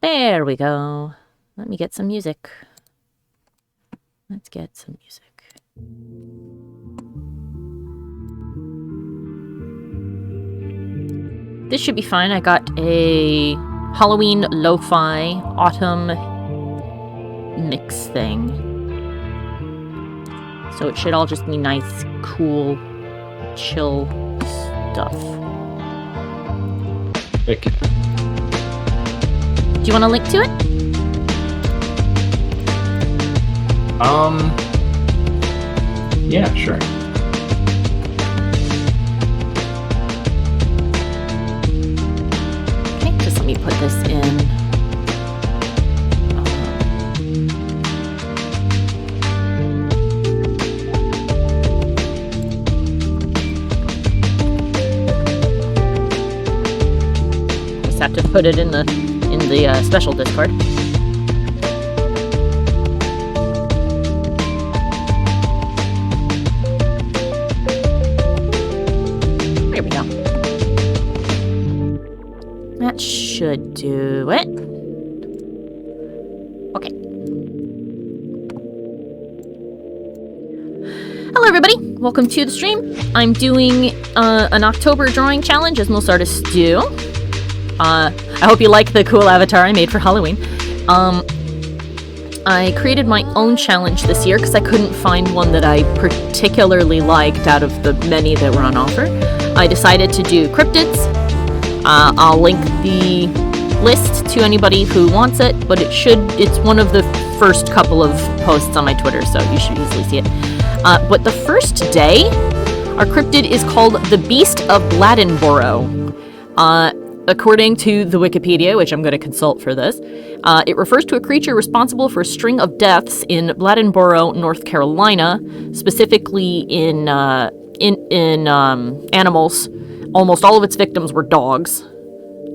There we go. Let me get some music. Let's get some music. This should be fine. I got a Halloween lo-fi autumn mix thing. So it should all just be nice, cool, chill stuff. Thank you. Do you want a link to it? Yeah, sure. Okay, just let me put this in. Just have to put it in the special Discord. There we go. That should do it. Okay. Hello everybody, welcome to the stream. I'm doing an October drawing challenge, as most artists do. I hope you like the cool avatar I made for Halloween. I created my own challenge this year because I couldn't find one that I particularly liked out of the many that were on offer. I decided to do cryptids. I'll link the list to anybody who wants it, but it's one of the first couple of posts on my Twitter, so you should easily see it. But the first day, our cryptid is called the Beast of BLADENBORO. According to the Wikipedia, which I'm going to consult for this, it refers to a creature responsible for a string of deaths in BLADENBORO, North Carolina, specifically in animals. Almost all of its victims were dogs.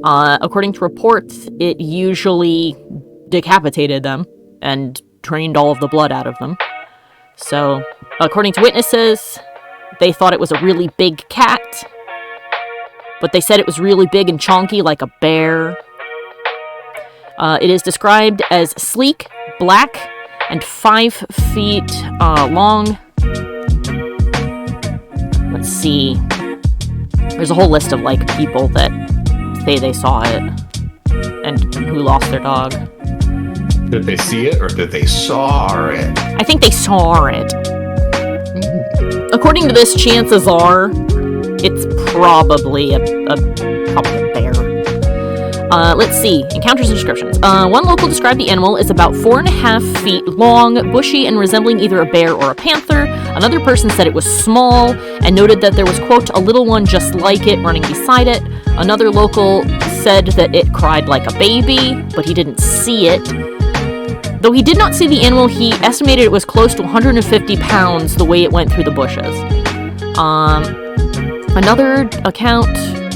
According to reports, it usually decapitated them and drained all of the blood out of them. So, according to witnesses, they thought it was a really big cat. But they said it was really big and chonky like a bear. It is described as sleek, black, and 5 feet long. Let's see. There's a whole list of, like, people that say they saw it and who lost their dog. Did they see it or did they saw it? I think they saw it. According to this, chances are it's probably a bear. Let's see. Encounters and descriptions. One local described the animal as about 4.5 feet long, bushy, and resembling either a bear or a panther. Another person said it was small and noted that there was, quote, a little one just like it running beside it. Another local said that it cried like a baby, but he didn't see it. Though he did not see the animal, he estimated it was close to 150 pounds the way it went through the bushes. Another account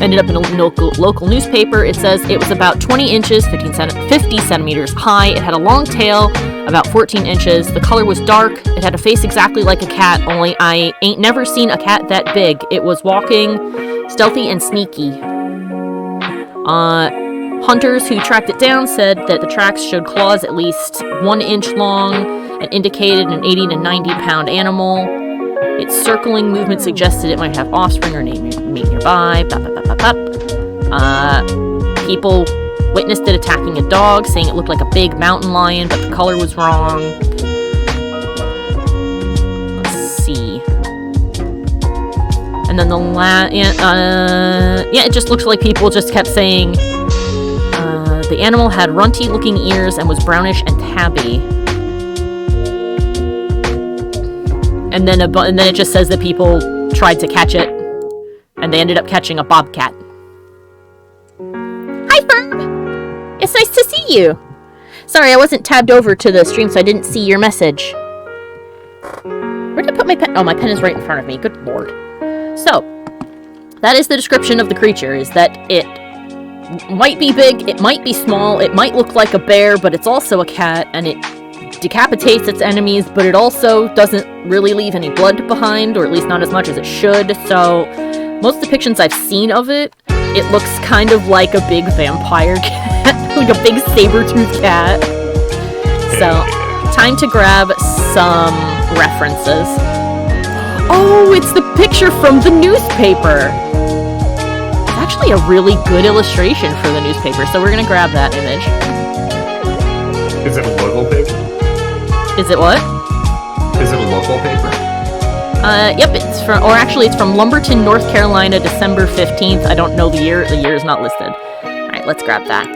ended up in a local newspaper. It says it was about 20 inches, 50 centimeters high. It had a long tail, about 14 inches. The color was dark. It had a face exactly like a cat, only I ain't never seen a cat that big. It was walking stealthy and sneaky. Hunters who tracked it down said that the tracks showed claws at least 1 inch long and indicated an 80 to 90 pound animal. Its circling movement suggested it might have offspring or mate nearby. People witnessed it attacking a dog, saying it looked like a big mountain lion, but the color was wrong. Let's see. And then it just looks like people just kept saying the animal had runty-looking ears and was brownish and tabby. And then it just says that people tried to catch it, and they ended up catching a bobcat. Hi, Ferb! It's nice to see you! Sorry, I wasn't tabbed over to the stream, so I didn't see your message. Where did I put my pen? Oh, my pen is right in front of me. Good lord. So, that is the description of the creature, is that it might be big, it might be small, it might look like a bear, but it's also a cat, and it decapitates its enemies, but it also doesn't really leave any blood behind, or at least not as much as it should. So most depictions I've seen of it, it looks kind of like a big vampire cat. like a big saber-toothed cat. So, time to grab some references. Oh, it's the picture from the newspaper. It's actually a really good illustration for the newspaper, so we're gonna grab that image. Is it a local paper? Is it what? Is it a local paper? Yep, it's from Lumberton, North Carolina, December 15th. I don't know the year. The year is not listed. Alright, let's grab that.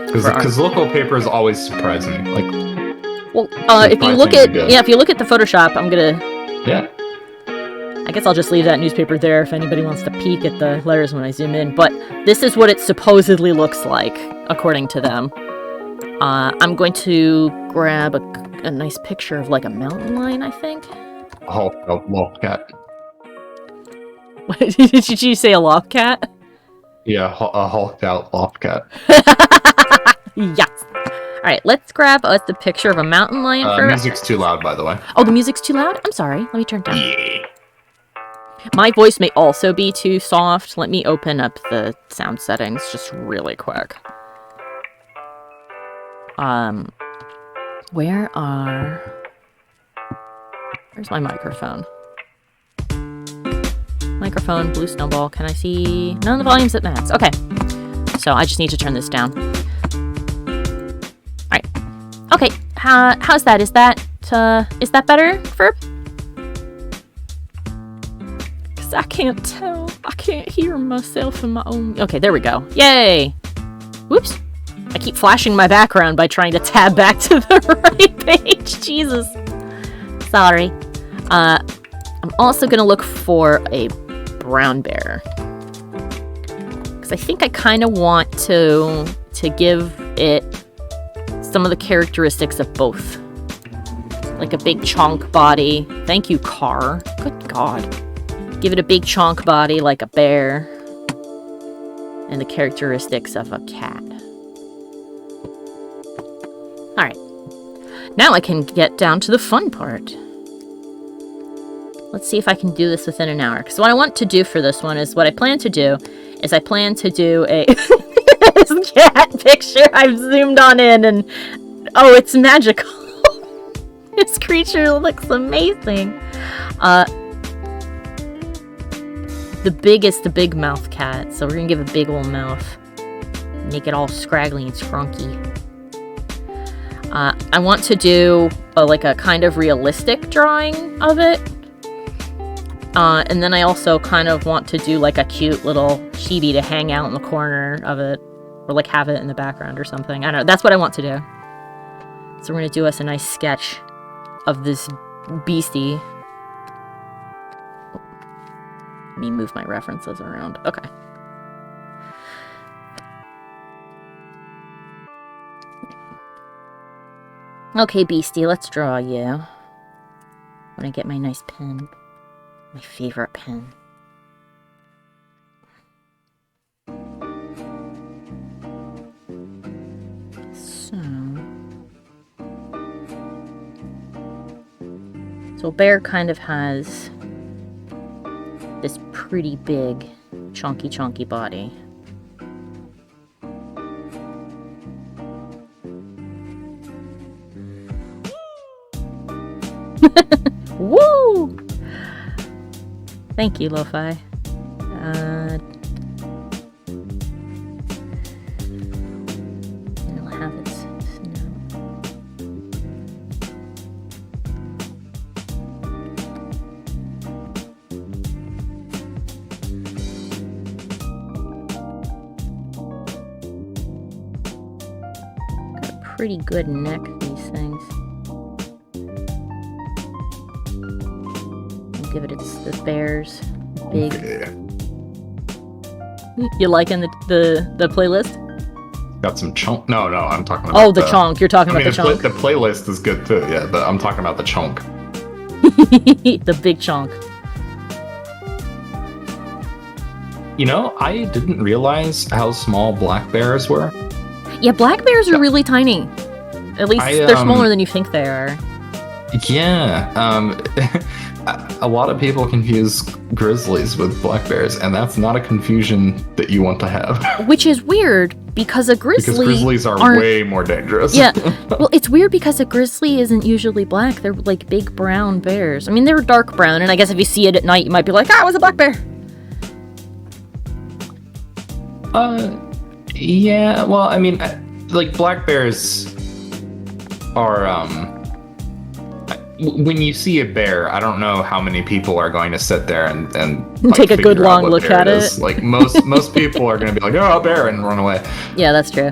Because local papers always surprise me. Like, well, if you look at the Photoshop, I'm gonna. Yeah. I guess I'll just leave that newspaper there if anybody wants to peek at the letters when I zoom in. But this is what it supposedly looks like, according to them. I'm going to grab a nice picture of like a mountain lion, I think. Oh, a lolcat. Did you say a lolcat? Yeah, a hulked out lolcat. Yes. All right, let's grab us the picture of a mountain lion for music's too loud, by the way. Oh, the music's too loud? I'm sorry. Let me turn it down. Yeah. My voice may also be too soft. Let me open up the sound settings just really quick. Where's my microphone? Microphone, blue snowball. Can I see? None of the volume's at max. Okay. So I just need to turn this down. Alright. Okay. How's that? Is that better, Verb? Because I can't tell. I can't hear myself in my own... Okay, there we go. Yay! Whoops. I keep flashing my background by trying to tab back to the right page. Jesus. Sorry. I'm also going to look for a brown bear. Because I think I kind of want to give it some of the characteristics of both. Like a big chonk body. Thank you, car. Good God. Give it a big chonk body like a bear. And the characteristics of a cat. Alright. Now I can get down to the fun part. Let's see if I can do this within an hour. Because what I want to do for this one is, what I plan to do is I plan to do a this cat picture. I've zoomed on in and oh, it's magical. This creature looks amazing. The big mouth cat. So we're gonna give a big old mouth. Make it all scraggly and scrunky. I want to do like a kind of realistic drawing of it. And then I also kind of want to do like a cute little chibi to hang out in the corner of it. Or like have it in the background or something. I don't know. That's what I want to do. So we're going to do us a nice sketch of this beastie. Let me move my references around. Okay. Okay, beastie, let's draw you. When I get my nice pen. My favorite pen. So bear kind of has this pretty big, chunky body. Woo! Thank you, Lo-Fi. It'll have its snout. Got a pretty good neck, these things. Give it the bears big. Yeah. You liking the playlist? Got some chunk. No, I'm talking about. Oh, the chonk. You're talking about the chonk. The playlist is good too. Yeah, but I'm talking about the chunk. The big chonk. You know, I didn't realize how small black bears were. Yeah, black bears are really tiny. At least they're smaller than you think they are. Yeah. A lot of people confuse grizzlies with black bears, and that's not a confusion that you want to have. Which is weird, because a grizzly Because grizzlies are aren't- way more dangerous. Yeah. Well, it's weird because a grizzly isn't usually black. They're like big brown bears. I mean, they're dark brown, and I guess if you see it at night, you might be like, it was a black bear. Yeah, well, I mean, like, black bears are, when you see a bear, I don't know how many people are going to sit there and like, take a good figure out long what look bear at it. is. Like, most people are going to be like, oh, a bear, and run away. Yeah, that's true.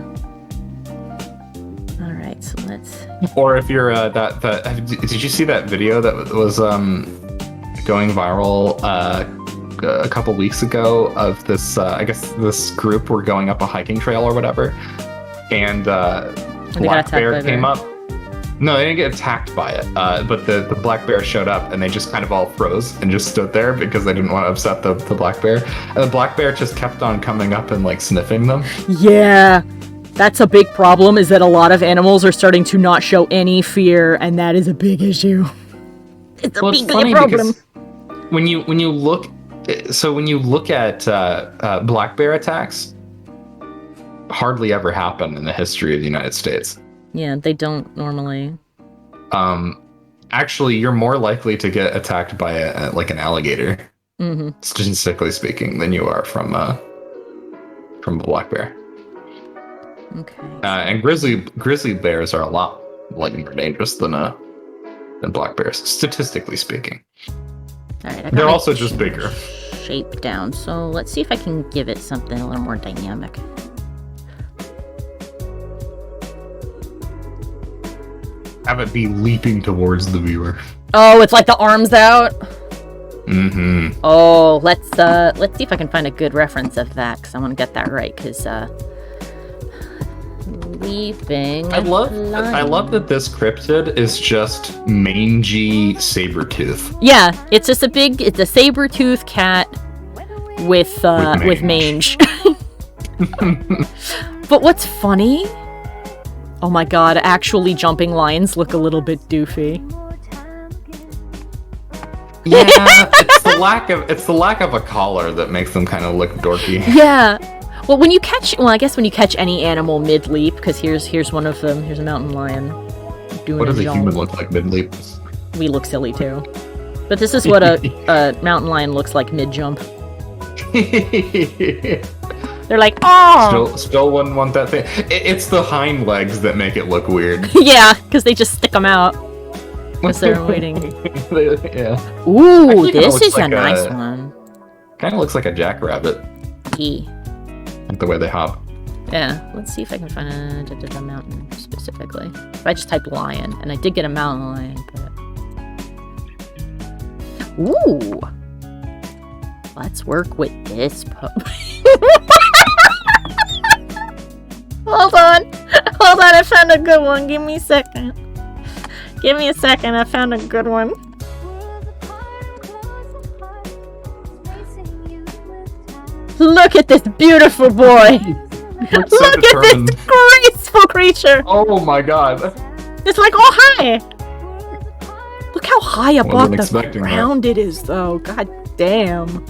All right, so let's... Or if you're, did you see that video that was, going viral, a couple weeks ago of this, I guess this group were going up a hiking trail or whatever, and black bear came up. No, they didn't get attacked by it, but the black bear showed up, and they just kind of all froze and just stood there because they didn't want to upset the black bear. And the black bear just kept on coming up and like sniffing them. Yeah, that's a big problem, is that a lot of animals are starting to not show any fear, and that is a big issue. It's a big problem. When you look at black bear attacks, hardly ever happen in the history of the United States. Yeah, they don't normally. Actually, you're more likely to get attacked by like an alligator, statistically speaking, than you are from a black bear. Okay. And grizzly bears are a lot like more dangerous than black bears, statistically speaking. All right, They're also just bigger. Shape down. So let's see if I can give it something a little more dynamic. Have it be leaping towards the viewer. Oh, it's like the arms out. Mm-hmm. Oh, let's see if I can find a good reference of that, because I want to get that right. Because leaping. I love that this cryptid is just mangy saber-tooth. Yeah, it's just it's a saber-tooth cat with mange. But what's funny? Oh my god, actually jumping lions look a little bit doofy. Yeah, it's the lack of a collar that makes them kind of look dorky. Yeah. Well, I guess when you catch any animal mid-leap, because here's one of them. Here's a mountain lion doing What does a jump. human look like mid-leap? We look silly too. But this is what a mountain lion looks like mid-jump. They're like, oh! Still wouldn't want that thing. It's the hind legs that make it look weird. Yeah, because they just stick them out as they're waiting. Yeah. Ooh, Actually, this is like a nice one. Kind of looks like a jackrabbit. E. Like the way they hop. Yeah, let's see if I can find a mountain specifically. If I just type lion, and I did get a mountain lion, but... Ooh! Let's work with this pup. Hold on, I found a good one. Give me a second. I found a good one. Look at this beautiful boy. Look at this graceful creature. Oh my god. It's like, oh, hi. Look how high above the expecting ground it is, though. God damn.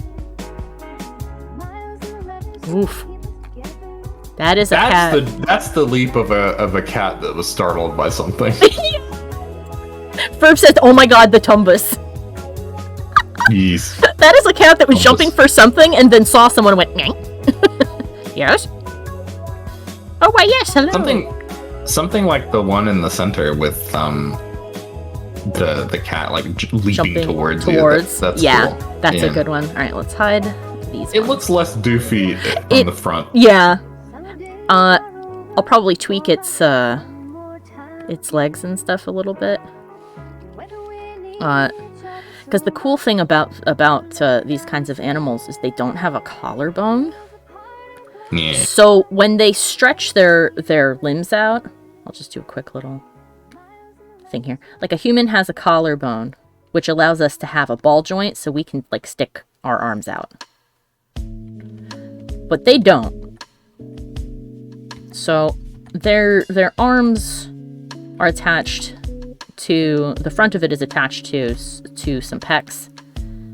Oof. That is a cat. That's the leap of a cat that was startled by something. Ferb says, oh my god, the tumbus. Jeez. That is a cat that was Tumbus. jumping for something and then saw someone and went, Nyang. Yes? Oh, why, yes, hello. Something like the one in the center with the cat like leaping Jumping towards you. That's yeah, cool. that's a good one. All right, let's hide these. It looks less doofy from the front. Yeah. I'll probably tweak its legs and stuff a little bit. Because the cool thing about these kinds of animals is they don't have a collarbone. Yeah. So when they stretch their limbs out, I'll just do a quick little thing here. Like a human has a collarbone, which allows us to have a ball joint so we can like stick our arms out. But they don't. So their arms are attached to, the front of it is attached to some pecs,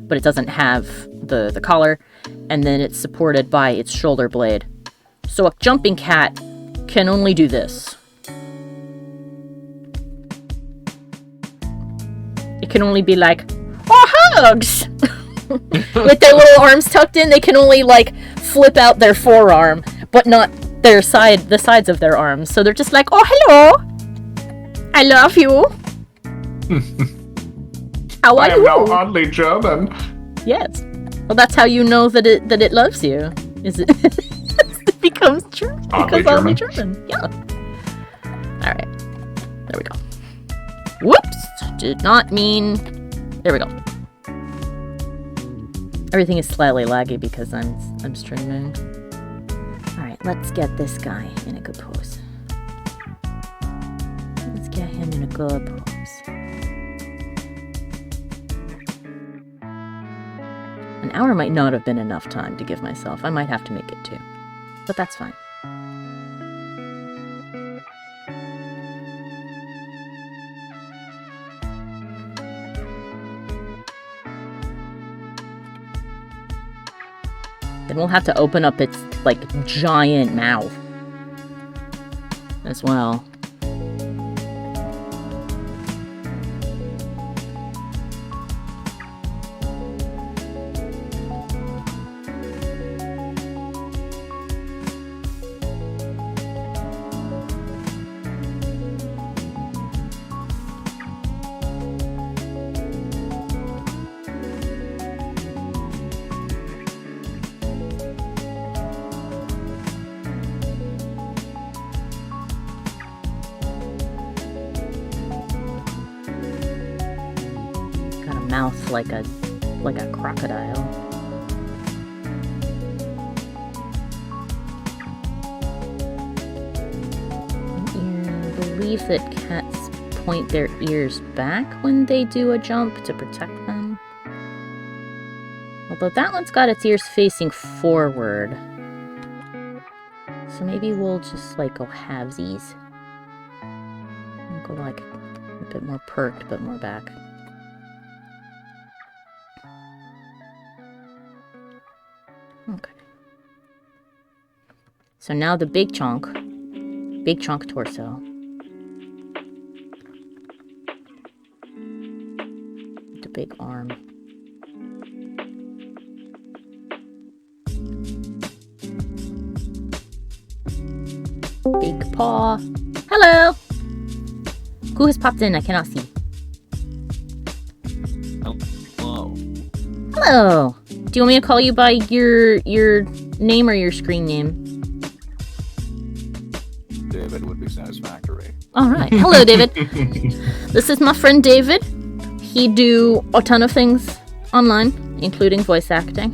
but it doesn't have the collar, and then it's supported by its shoulder blade, So a jumping cat can only do this. It can only be like, oh, hugs! With their little arms tucked in, they can only, like, flip out their forearm, but not the sides of their arms. So they're just like, oh, hello! I love you! How are I am you? now oddly German. Yes. Well, that's how you know that it loves you. Is it? It becomes German. Oddly Oddly German. German. Yeah. All right. There we go. Whoops. Did not mean. There we go. Everything is slightly laggy because I'm streaming. All right. Let's get this guy in a good pose. Let's get him in a good pose. An hour might not have been enough time to give myself. I might have to make it 2. But that's fine. Then we'll have to open up its, like, giant mouth as well. Mouth like a crocodile. I believe that cats point their ears back when they do a jump to protect them. Although that one's got its ears facing forward. So maybe we'll just like go halvesies. And go like a bit more perked but more back. Okay. So now the big chunk torso. The big arm. Big paw. Hello! Who has popped in? I cannot see. Hello. Hello! Do you want me to call you by your name or your screen name? David would be satisfactory. Alright. Hello, David. This is my friend David. He do a ton of things online, including voice acting.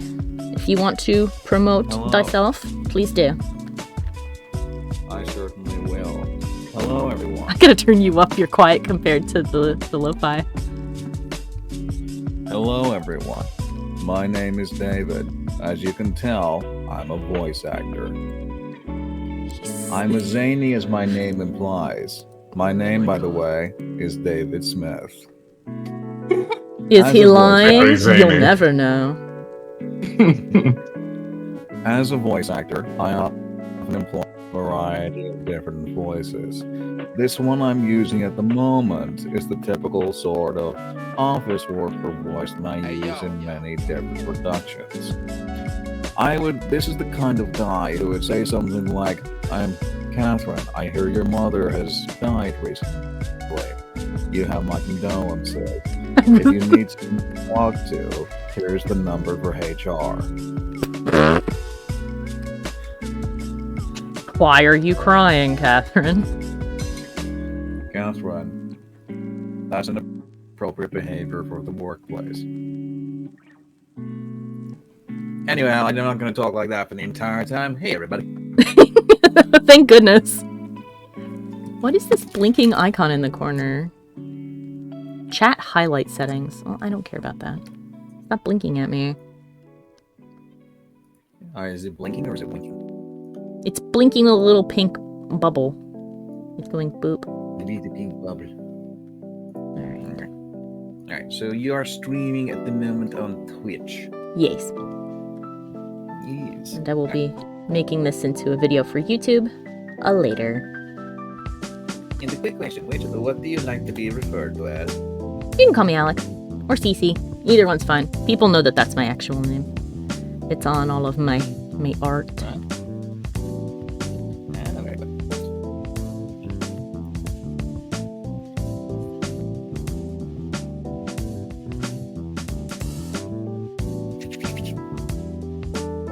If you want to promote thyself, please do. I certainly will. Hello, everyone. I'm gonna turn you up. You're quiet compared to the lo-fi. Hello, everyone. My name is David. As you can tell, I'm a voice actor. I'm as zany as my name implies. My name, by the way, is David Smith. Is As he a voice lying? actor, You'll zany. never know. As a voice actor, I often employ a variety of different voices. This one I'm using at the moment is the typical sort of office worker voice that I use in many different productions. This is the kind of guy who would say something like, I'm Catherine, I hear your mother has died recently. You have my condolences. If you need someone to talk to, here's the number for HR. Why are you crying, Catherine? Catherine, that's an appropriate behavior for the workplace. Anyway, I'm not going to talk like that for the entire time. Hey, everybody. Thank goodness. What is this blinking icon in the corner? Chat highlight settings. Well, I don't care about that. It's not blinking at me. Is it blinking or is it winking? It's blinking a little pink bubble. It's going boop. Maybe the pink bubble. Alright. Alright, so you are streaming at the moment on Twitch. Yes. Yes. And I will be making this into a video for YouTube later. And a quick question, what do you like to be referred to as? You can call me Alec or Cece. Either one's fine. People know that that's my actual name. It's on all of my art.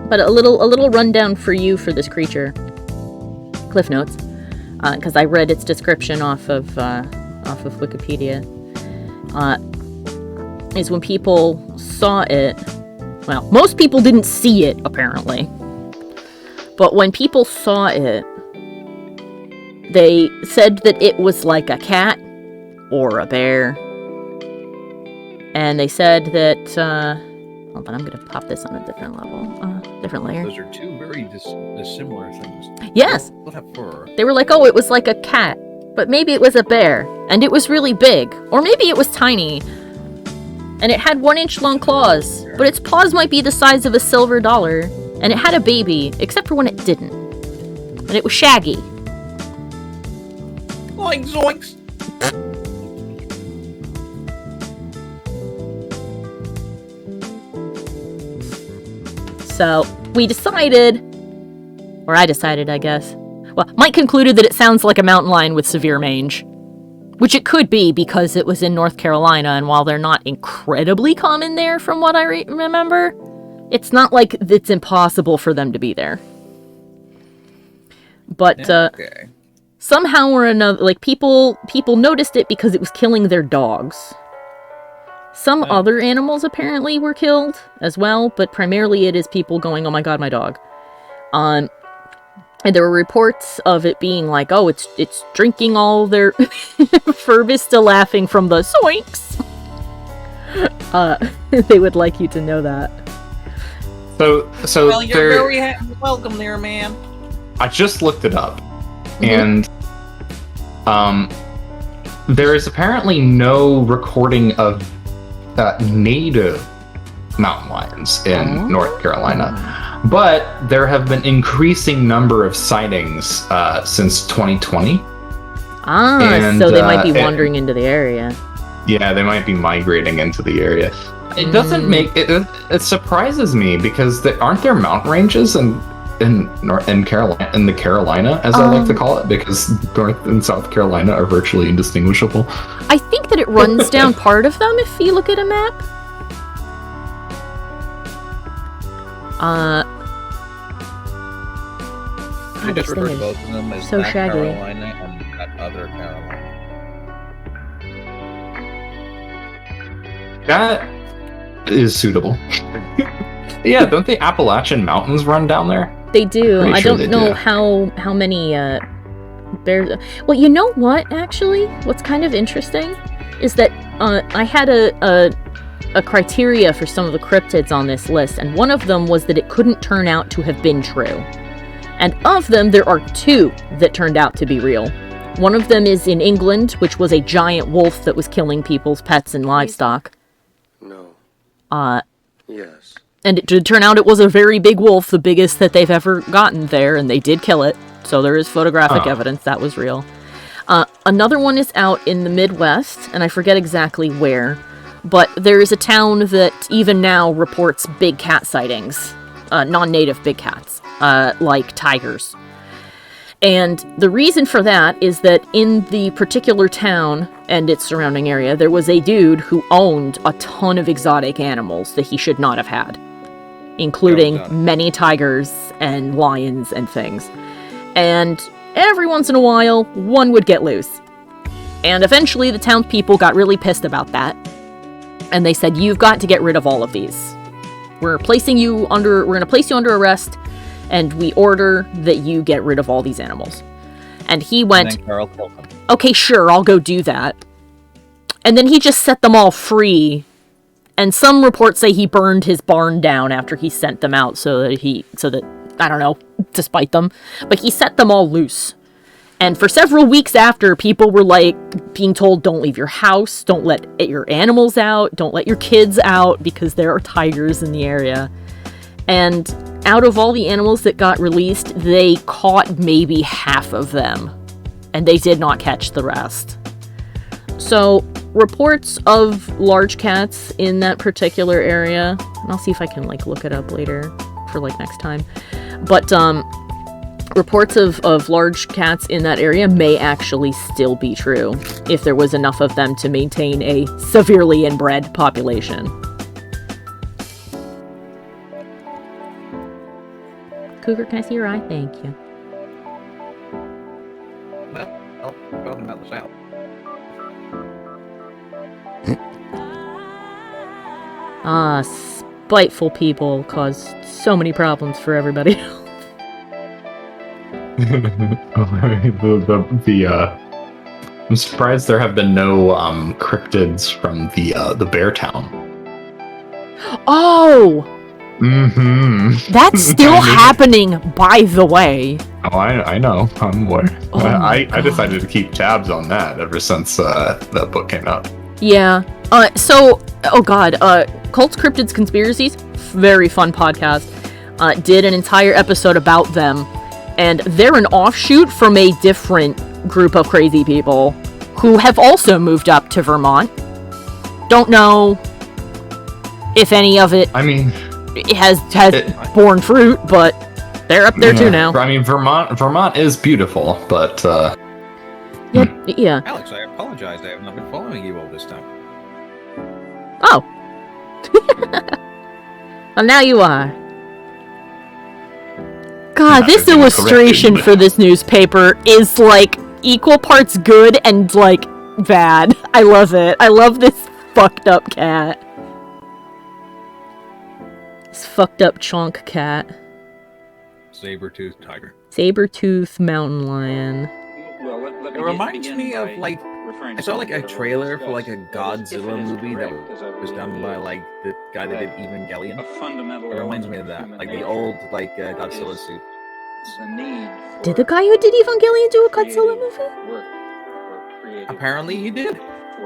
But a little rundown for you for this creature. Cliff notes, because I read its description off of Wikipedia. Is when people saw it. Well, most people didn't see it apparently, but when people saw it, they said that it was like a cat or a bear, and they said that. Hold on, I'm gonna pop this on a different level, different layer. Those are two very dissimilar things. Yes. What have fur? They were like, oh, it was like a cat, but maybe it was a bear, and it was really big, or maybe it was tiny, and it had 1-inch long claws, but its paws might be the size of a silver dollar, and it had a baby, except for when it didn't, and it was shaggy. Like zoinks! So, we decided, or I decided, I guess. Well, Mike concluded that it sounds like a mountain lion with severe mange. Which it could be, because it was in North Carolina, and while they're not incredibly common there from what I remember, it's not like it's impossible for them to be there. But, Okay. somehow or another, like, people noticed it because it was killing their dogs. Some other animals apparently were killed as well, but primarily it is people going, oh my god, my dog. And there were reports of it being like, oh, it's drinking all their... Ferb is still laughing from the zoinks. They would like you to know that. So Well, you're very welcome there, man. I just looked it up, and there is apparently no recording of native mountain lions in North Carolina, but there have been increasing number of sightings since 2020. So they might be wandering into the area. Yeah, they might be migrating into the area. It doesn't make it. It surprises me because aren't there mountain ranges in the Carolina, as I like to call it, because North and South Carolina are virtually indistinguishable. I think that it runs down part of them if you look at a map. I just refer to both of them as so that shaggy. Carolina and that other Carolina. That is suitable. Yeah, don't the Appalachian Mountains run down there? They do. Pretty I sure don't they know do. how many bears. Well, you know what? Actually, what's kind of interesting is that I had a criteria for some of the cryptids on this list, and one of them was that it couldn't turn out to have been true. And of them, there are 2 that turned out to be real. One of them is in England, which was a giant wolf that was killing people's pets and livestock. No. Yes. And it did turn out it was a very big wolf, the biggest that they've ever gotten there, and they did kill it. So there is photographic evidence that was real. Another one is out in the Midwest, and I forget exactly where, but there is a town that even now reports big cat sightings, non-native big cats, like tigers. And the reason for that is that in the particular town and its surrounding area, there was a dude who owned a ton of exotic animals that he should not have had, including many tigers and lions and things. And every once in a while, one would get loose. And eventually the townspeople got really pissed about that. And they said, you've got to get rid of all of these. We're going to place you under arrest, and we order that you get rid of all these animals. And he went, And then Carl killed him. okay, sure, I'll go do that. And then he just set them all free. And some reports say he burned his barn down after he sent them out so that, I don't know, to spite them. But he set them all loose. And for several weeks after, people were like being told, don't leave your house, don't let your animals out, don't let your kids out because there are tigers in the area. And out of all the animals that got released, they caught maybe half of them. And they did not catch the rest. So, reports of large cats in that particular area, and I'll see if I can, like, look it up later for, like, next time. But, reports of large cats in that area may actually still be true, if there was enough of them to maintain a severely inbred population. Cougar, can I see your eye? Thank you. Well, talking about the South. Spiteful people cause so many problems for everybody. I'm surprised there have been no cryptids from the Bear Town. Oh! Mm-hmm. That's still happening, by the way. Oh, I know. I'm aware. Oh I God. decided to keep tabs on that ever since that book came out. Yeah. Oh god, Cults, Cryptids, Conspiracies, very fun podcast, did an entire episode about them, and they're an offshoot from a different group of crazy people who have also moved up to Vermont. Don't know if any of it, I mean, has borne fruit, but they're up there too now. I mean, Vermont is beautiful, but Yeah. Alex, I apologize. I have not been following you all this time. Oh. Well, now you are. God, Not this being illustration corrected. for this newspaper is, like, equal parts good and, like, bad. I love it. I love this fucked up cat. This fucked up chonk cat. Saber-toothed tiger. Saber-tooth mountain lion. It reminds me of, like, I saw, like, a trailer for, like, a Godzilla movie that was done by, like, the guy that did Evangelion. It reminds me of that. Like, the old, like, Godzilla suit. Did the guy who did Evangelion do a Godzilla movie? Apparently he did.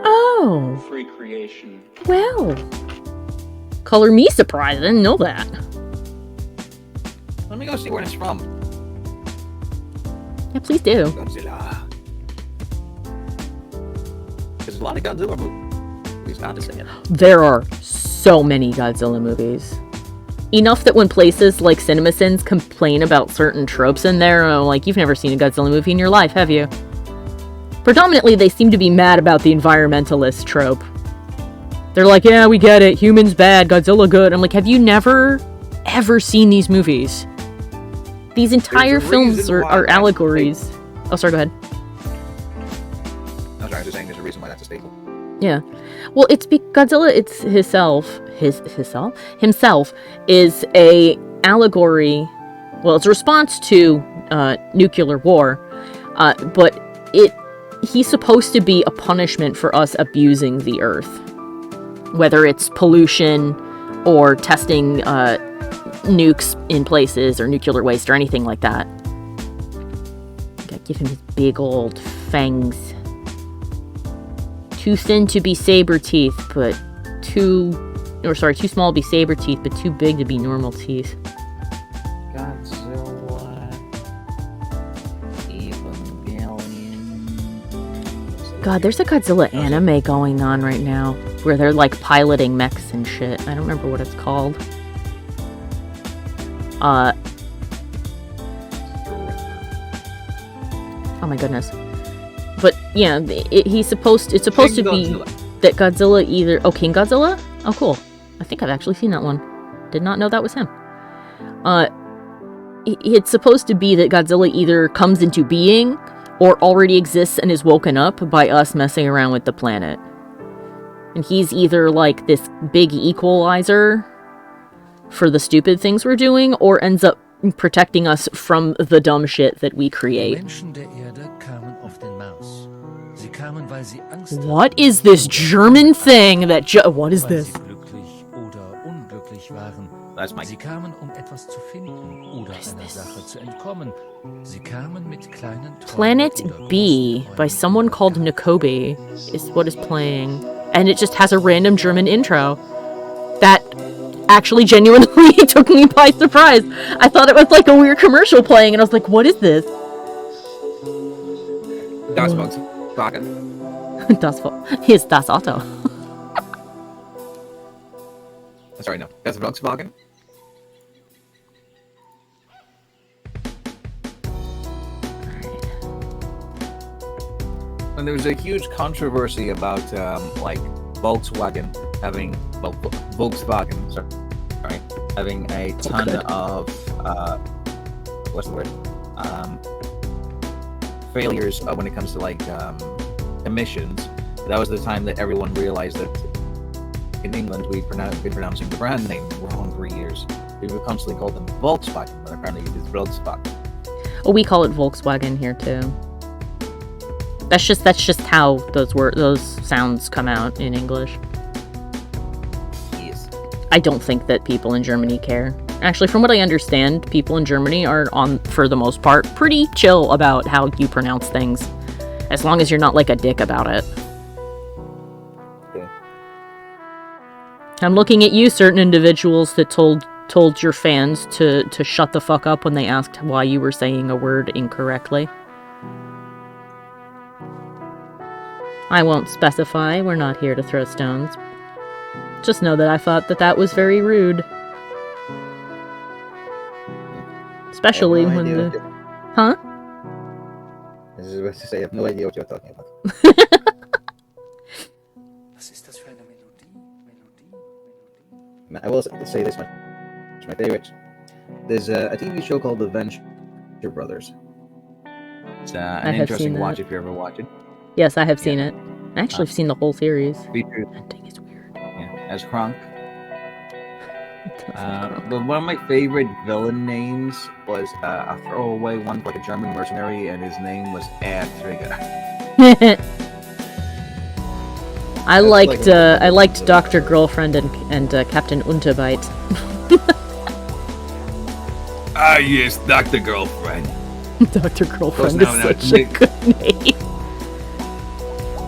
Oh. Free creation. Well. Color me surprised. I didn't know that. Let me go see where it's from. Yeah, please do. Godzilla. There's a lot of Godzilla movies, not to say it. There are so many Godzilla movies. Enough that when places like CinemaSins complain about certain tropes in there, like, you've never seen a Godzilla movie in your life, have you? Predominantly, they seem to be mad about the environmentalist trope. They're like, yeah, we get it, humans bad, Godzilla good. I'm like, have you never, ever seen these movies? These entire films are allegories. Oh, sorry, go ahead. I was just saying there's a reason why that's a staple. Yeah. Well, it's Godzilla, it's himself is a allegory. Well, it's a response to nuclear war, but he's supposed to be a punishment for us abusing the Earth, whether it's pollution or testing nukes in places or nuclear waste or anything like that. Gotta give him his big old fangs. Too thin to be saber teeth, but too small to be saber teeth, but too big to be normal teeth. Godzilla. Evangelion. God, there's a Godzilla anime going on right now where they're like piloting mechs and shit. I don't remember what it's called. Oh my goodness. But yeah, it's supposed to be that Godzilla either... Oh, King Godzilla? Oh, cool. I think I've actually seen that one. Did not know that was him. It's supposed to be that Godzilla either comes into being or already exists and is woken up by us messing around with the planet. And he's either like this big equalizer for the stupid things we're doing, or ends up protecting us from the dumb shit that we create. What is this German thing that what is this? That's my... Planet B by someone called Nakobe is what is playing. And it just has a random German intro that actually genuinely took me by surprise. I thought it was like a weird commercial playing, and I was like, what is this? Das Volkswagen. Here's Das Auto. Sorry, no. Das Volkswagen. And there was a huge controversy about like Volkswagen having having a ton of what's the word failures when it comes to like emissions. That was the time that everyone realized that in England we've been pronouncing the brand name wrong for years. We've constantly called them Volkswagen, but apparently it is Volkswagen. Oh, we call it Volkswagen here too. That's just how those sounds come out in English. Yes. I don't think that people in Germany care. Actually, from what I understand, people in Germany are, for the most part, pretty chill about how you pronounce things, as long as you're not like a dick about it. Okay. I'm looking at you, certain individuals that told your fans to shut the fuck up when they asked why you were saying a word incorrectly. I won't specify, we're not here to throw stones. Just know that I thought that was very rude. Especially when the... Huh? I was about to say, I have no idea what you're talking about. I will say this much. It's my favorite. There's a TV show called The Venture Brothers. It's an interesting watch if you ever watch it. Yes, I have seen it. I actually have seen the whole series. Featured, That thing is weird. yeah, as Kronk. But one of my favorite villain names was a throwaway one, like a German mercenary, and his name was Trigger. I liked Dr. Girlfriend and Captain Unterbite. Ah, yes, Dr. Girlfriend. Dr. Girlfriend now is it's such a good name.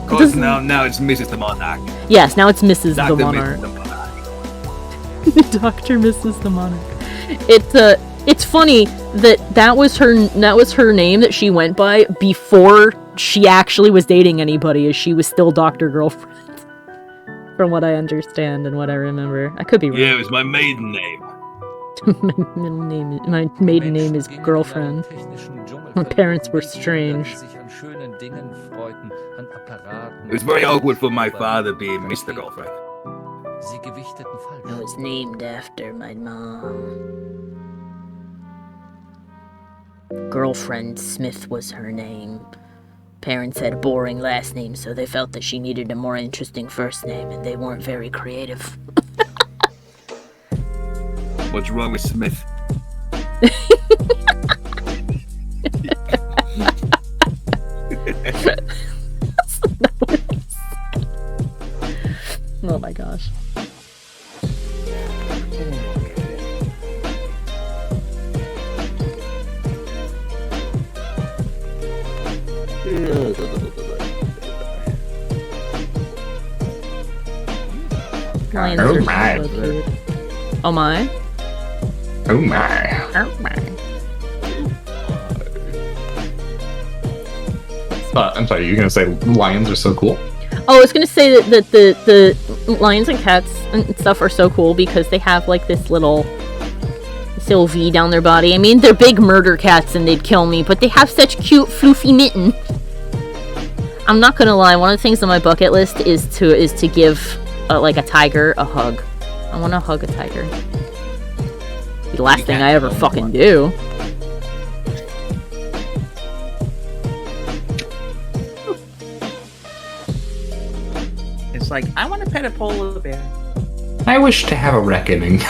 Of course, now it's Mrs. the Monarch. Yes, now it's Mrs. Dr. the Monarch. Mrs. the Monarch. Dr. Mrs. the Monarch. It's funny that was her name that she went by before she actually was dating anybody, as she was still Dr. Girlfriend. From what I understand and what I remember. I could be wrong. Yeah, it was my maiden name. My maiden name is Girlfriend. My parents were strange. It was very awkward for my father being Mr. Girlfriend. I was named after my mom. Girlfriend Smith was her name. Parents had a boring last name, so they felt that she needed a more interesting first name, and they weren't very creative. What's wrong with Smith? Oh my gosh. Lions Oh are my. so cute. Oh my? Oh my. Oh my. I'm sorry, you're gonna say lions are so cool? Oh, I was gonna say that the lions and cats and stuff are so cool because they have like this little V down their body. I mean, they're big murder cats and they'd kill me, but they have such cute floofy mittens. I'm not gonna lie, one of the things on my bucket list is to give like a tiger a hug. I want to hug a tiger. The last thing I ever fucking do. It's like, I want to pet a polar bear. I wish to have a reckoning.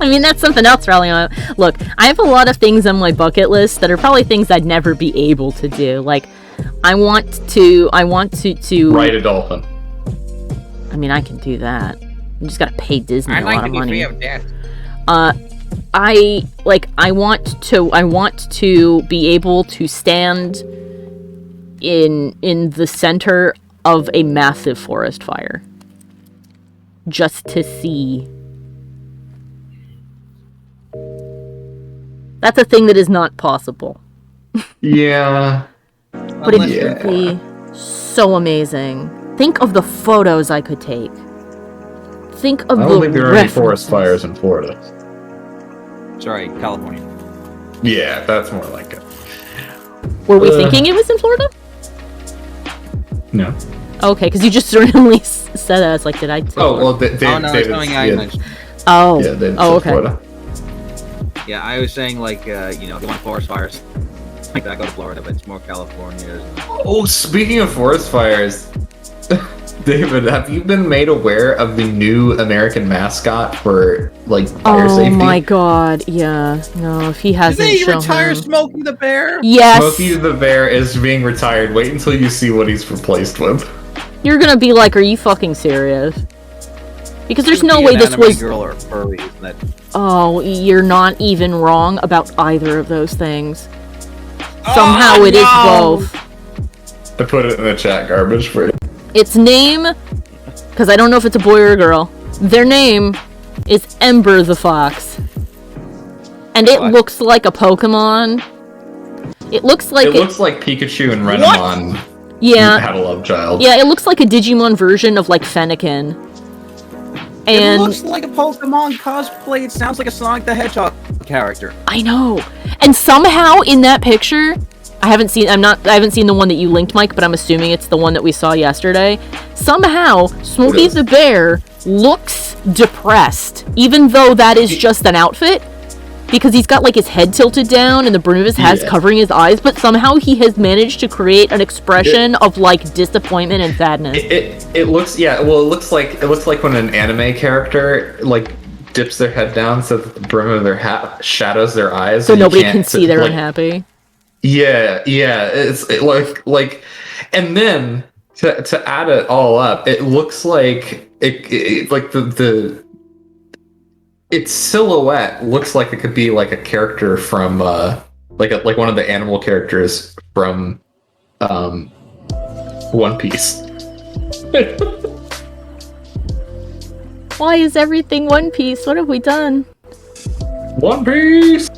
I mean, that's something else, Raleigh. Look, I have a lot of things on my bucket list that are probably things I'd never be able to do. Like, I want to Ride a dolphin. I mean, I can do that. You just gotta pay Disney a lot of money. that. I want to be able to stand in the center of a massive forest fire. just to see. That's a thing that is not possible. Yeah. But it would be so amazing. Think of the photos I could take. Think of I the don't think there are any forest references. fires in Florida. Sorry, California. Yeah, that's more like it. Were we thinking it was in Florida? No. Okay, because you just randomly said that. I was like, did I? Oh well, David. Oh no, it's coming out. Yeah, Oh. yeah, David Oh, said okay. Florida. Yeah, I was saying like they want forest fires. Like that, go to Florida, but it's more California. Oh, speaking of forest fires, David, have you been made aware of the new American mascot for like fire Oh safety? my god, yeah. No, if he hasn't Did they shown retire him. Smokey the Bear? Yes! Smokey the Bear is being retired. Wait until you see what he's replaced with. You're gonna be like, are you fucking serious? Because there's no way this was... Girl or furry, isn't it? Oh, you're not even wrong about either of those things. Somehow it is both. I put it in the chat garbage for you. Its name, because I don't know if it's a boy or a girl, their name is Ember the Fox. And it looks like a Pokemon. It looks like It looks like Pikachu and Renamon had a love child. Yeah, it looks like a Digimon version of like Fennekin. It And looks like a Pokemon cosplay. It sounds like a Sonic the Hedgehog character. I know. And somehow in that picture, I haven't seen the one that you linked, Mike, but I'm assuming it's the one that we saw yesterday. Somehow, Smokey the Bear looks depressed, even though that is just an outfit. Because he's got like his head tilted down and the brim of his hat is covering his eyes, but somehow he has managed to create an expression of like disappointment and sadness. It looks it looks like when an anime character like dips their head down so that the brim of their hat shadows their eyes, So and you nobody can't can see they're like, unhappy. Yeah, it's like, and then to add it all up, it looks like it like the its silhouette looks like it could be like a character from like one of the animal characters from One Piece. Why is everything One Piece? What have we done? One Piece!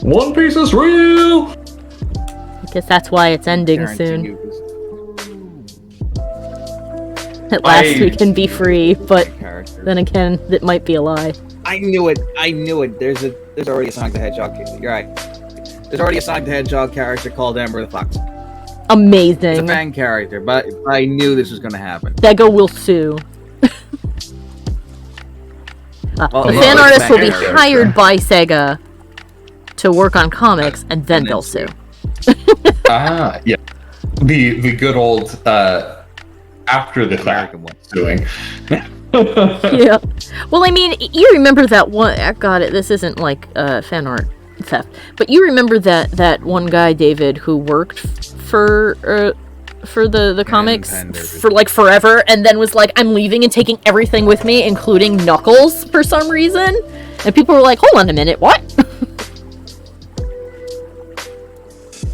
One Piece is real! I guess that's why it's ending soon. Guarantee you At last we can be free, but this character. then again, it might be a lie. I knew it. There's already a Sonic the Hedgehog. You're right. There's already a Sonic the Hedgehog character called Ember the Fox. It's a Amazing. fan character, but I knew this was going to happen. Sega will sue. Well, The no, fan it's artist will be character. hired by Sega to work on comics, and then they'll sue. Yeah. The good old after the fact American one. doing. Yeah. Well, I mean, you remember that one... I got it. This isn't like fan art theft. But you remember that one guy, David, who worked for the comics for like forever, and then was like, I'm leaving and taking everything with me, including Knuckles, for some reason? And people were like, hold on a minute, what?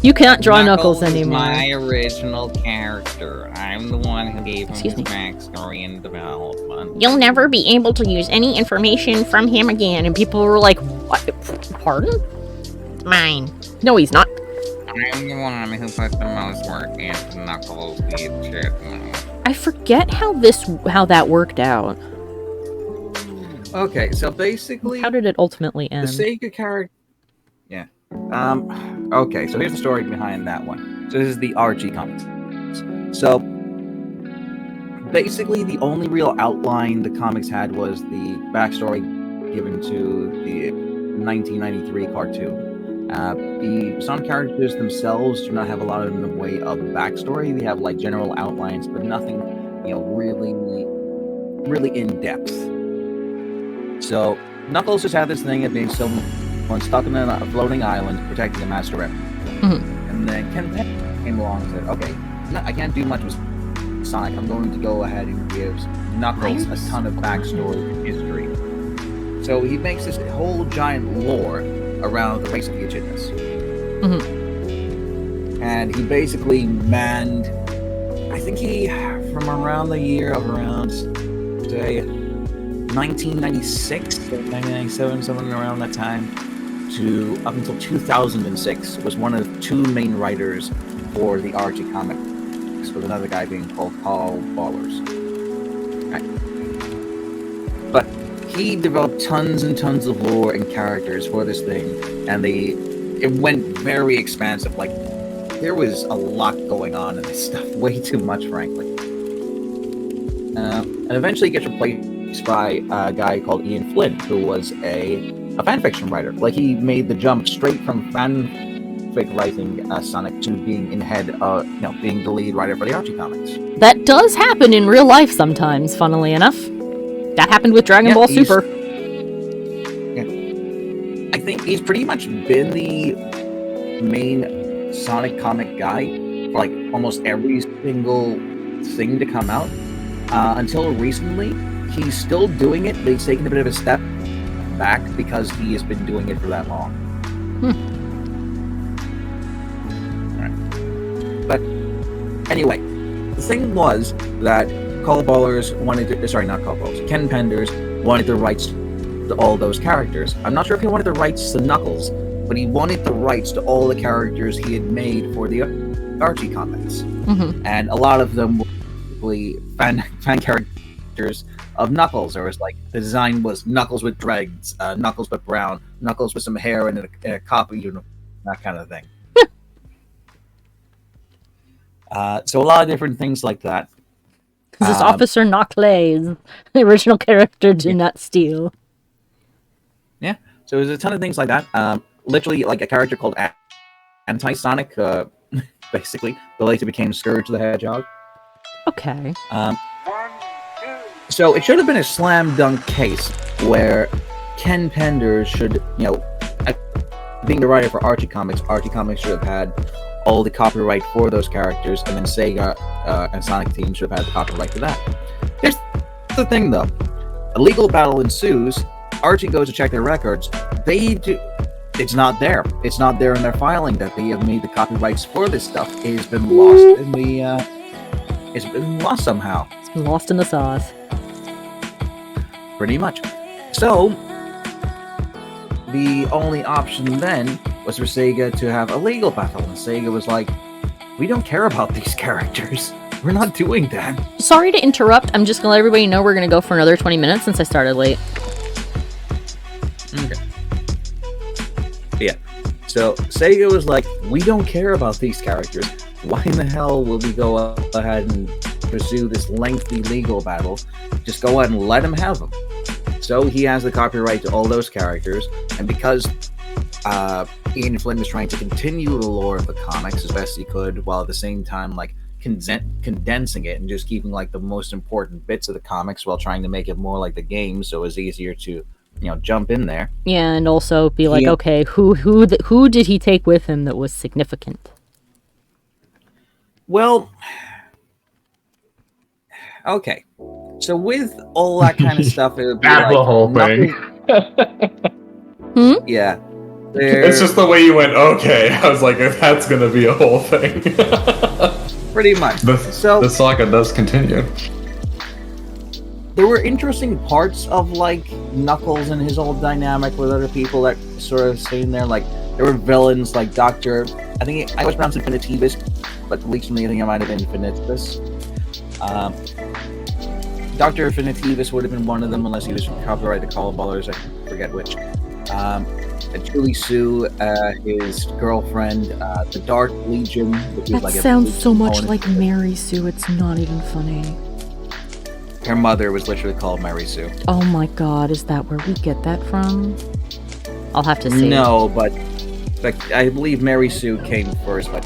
You can't draw Knuckles anymore. My original character. I'm the one who gave him Excuse his me. backstory and development. You'll never be able to use any information from him again. And people were like, what? Pardon? Mine. No, he's not. I'm the one who put the most work into Knuckles the shit. I forget how that worked out. Okay, so basically, How did it ultimately the end? Sega character. Yeah. Okay, so here's the story behind that one. So this is the RG comics. So basically, the only real outline the comics had was the backstory given to the 1993 cartoon. The Sonic characters themselves do not have a lot in the way of backstory. They have like general outlines, but nothing, really in depth. So Knuckles just had this thing of being someone stuck in a floating island protecting a master rep. Mhm. And then Ken came along and said, okay, I can't do much with Sonic. I'm going to go ahead and give Knuckles a ton of backstory and history. So he makes this whole giant lore around the race of the Echidnas. Mhm. And he basically manned, I think from around the year of around, say, 1996, 1997, somewhere around that time, to up until 2006, was one of the two main writers for the Archie comics, with another guy being called Paul Ballers. Right. But he developed tons and tons of lore and characters for this thing, and it went very expansive. Like, there was a lot going on in this stuff, way too much, frankly. And eventually gets replaced by a guy called Ian Flynn, who was a fanfiction writer. Like, he made the jump straight from fanfic writing Sonic to being being the lead writer for the Archie comics. That does happen in real life sometimes, funnily enough. That happened with Dragon Ball Super. I think he's pretty much been the main Sonic comic guy for like almost every single thing to come out. Until recently, he's still doing it, but he's taken a bit of a step back because he has been doing it for that long. Right. But anyway, the thing was that Ken Penders wanted the rights to all those characters. I'm not sure if he wanted the rights to Knuckles, but he wanted the rights to all the characters he had made for the Archie comics. Mm-hmm. And a lot of them were fan characters of Knuckles. There was like, the design was Knuckles with dreads, Knuckles but brown, Knuckles with some hair and a copy uniform, that kind of thing. So a lot of different things like that. This is Officer Knocklays. The original character did not steal. Yeah, so there's a ton of things like that. Literally, like a character called Anti-Sonic, basically, but later became Scourge the Hedgehog. Okay. So it should have been a slam dunk case where Ken Penders should, being the writer for Archie Comics should have had all the copyright for those characters, and then Sega and Sonic Team should have had the copyright for that. Here's the thing, though. A legal battle ensues. Archie goes to check their records. It's not there. It's not there in their filing that they have made the copyrights for this stuff. It has been lost in it's been lost somehow. It's been lost in the sauce. Pretty much. So, the only option then was for Sega to have a legal battle, and Sega was like, we don't care about these characters. We're not doing that. Sorry to interrupt. I'm just going to let everybody know we're going to go for another 20 minutes since I started late. Okay. Yeah. So, Sega was like, we don't care about these characters. Why in the hell will we go ahead and pursue this lengthy legal battle? Just go ahead and let him have them. So he has the copyright to all those characters, and because Ian Flynn was trying to continue the lore of the comics as best he could, while at the same time like condensing it and just keeping like the most important bits of the comics while trying to make it more like the game, so it was easier to jump in there. Yeah, and also be like, okay, who did he take with him that was significant? Well, okay. So with all that kind of stuff, it would be That's like the whole thing. Yeah. It's just the way you went, okay. I was like, if that's going to be a whole thing. Pretty much. The saga does continue. There were interesting parts of, like, Knuckles and his whole dynamic with other people that sort of stayed in there. Like, there were villains like Dr. I think I always pronounced Infinitivus, but at least from the other thing, it might have been Infinitivus. Dr. Infinitivus would have been one of them, unless he was from Copyright the Call Ballers, I forget which. Julie Sue, his girlfriend, the Dark Legion, which is like that sounds so much like Mary Sue, it's not even funny. Her mother was literally called Mary Sue. Oh my god, is that where we get that from? I'll have to see. No, but I believe Mary Sue came first, but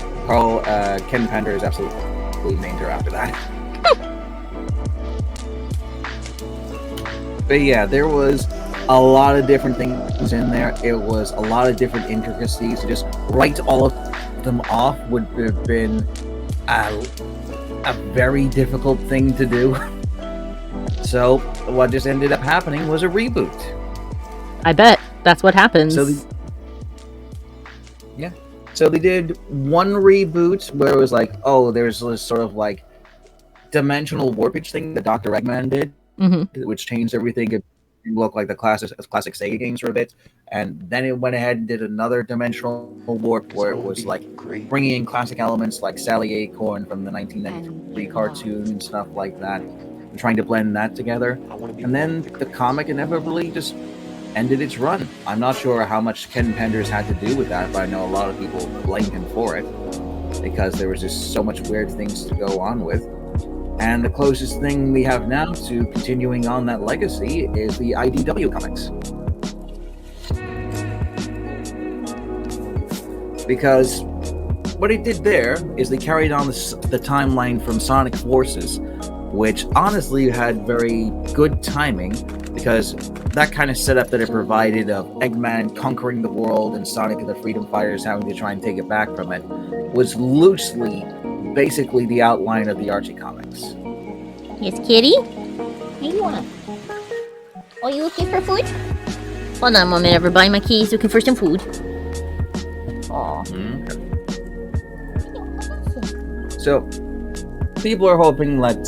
Ken Penders absolutely named her after that. But yeah, there was a lot of different things in there. It was a lot of different intricacies. To just write all of them off would have been a very difficult thing to do. So what just ended up happening was a reboot. I bet that's what happens. So they did one reboot where it was like, oh, there's this sort of like dimensional warpage thing that Dr. Eggman did, which changed everything look like the classic Sega games for a bit, and then it went ahead and did another dimensional warp where it was like bringing in classic elements like Sally Acorn from the 1993 cartoon and stuff like that, and trying to blend that together. And then the comic inevitably just ended its run. I'm not sure how much Ken Penders had to do with that, but I know a lot of people blamed him for it because there was just so much weird things to go on with. And the closest thing we have now to continuing on that legacy is the IDW comics. Because what it did there is they carried on the timeline from Sonic Forces, which honestly had very good timing because that kind of setup that it provided of Eggman conquering the world and Sonic and the Freedom Fighters having to try and take it back from it was loosely basically the outline of the Archie comics. Yes, kitty? What do you want? Are you looking for food? Hold on a moment, everybody. My kitty's looking for some food. Aw. So, people are hoping that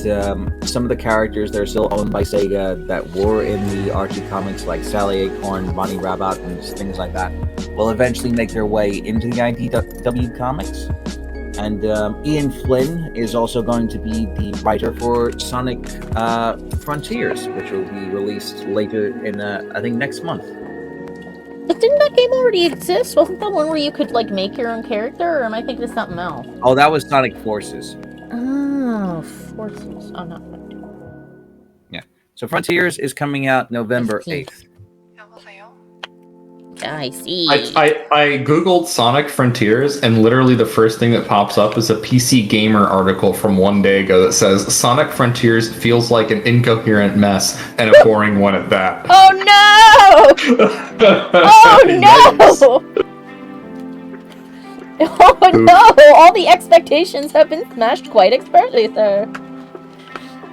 some of the characters that are still owned by Sega that were in the Archie comics, like Sally Acorn, Bonnie Rabbit, and things like that, will eventually make their way into the IDW comics. And Ian Flynn is also going to be the writer for Sonic Frontiers, which will be released later in, I think, next month. But didn't that game already exist? Wasn't that one where you could, like, make your own character, or am I thinking of something else? Oh, that was Sonic Forces. Oh, Forces. Oh, not Frontiers. Yeah. So Frontiers is coming out November 8th. I see. I googled Sonic Frontiers, and literally the first thing that pops up is a PC Gamer article from one day ago that says Sonic Frontiers feels like an incoherent mess and a boring one at that. Oh no! Oh no! Oh no! All the expectations have been smashed quite expertly, sir.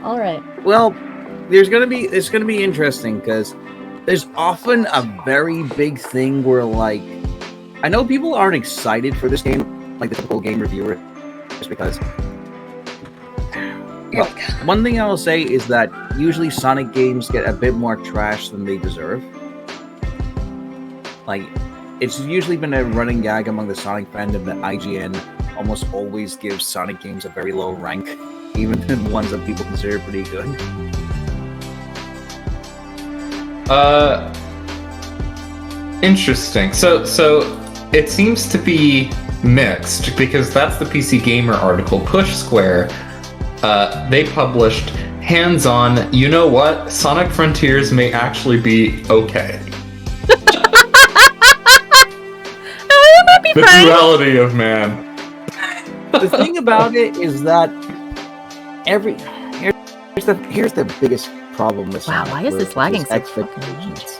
All right. Well, it's gonna be interesting because there's often a very big thing where, like, I know people aren't excited for this game, like the typical game reviewer, just because. Well, one thing I will say is that usually Sonic games get a bit more trash than they deserve. Like, it's usually been a running gag among the Sonic fandom that IGN almost always gives Sonic games a very low rank, even the ones that people consider pretty good. Interesting. So it seems to be mixed because that's the PC Gamer article. Push Square, they published hands-on. You know what? Sonic Frontiers may actually be okay. The duality of man. The thing about it is that here's the biggest problem with Sonic. Wow, why is this lagging so expectations.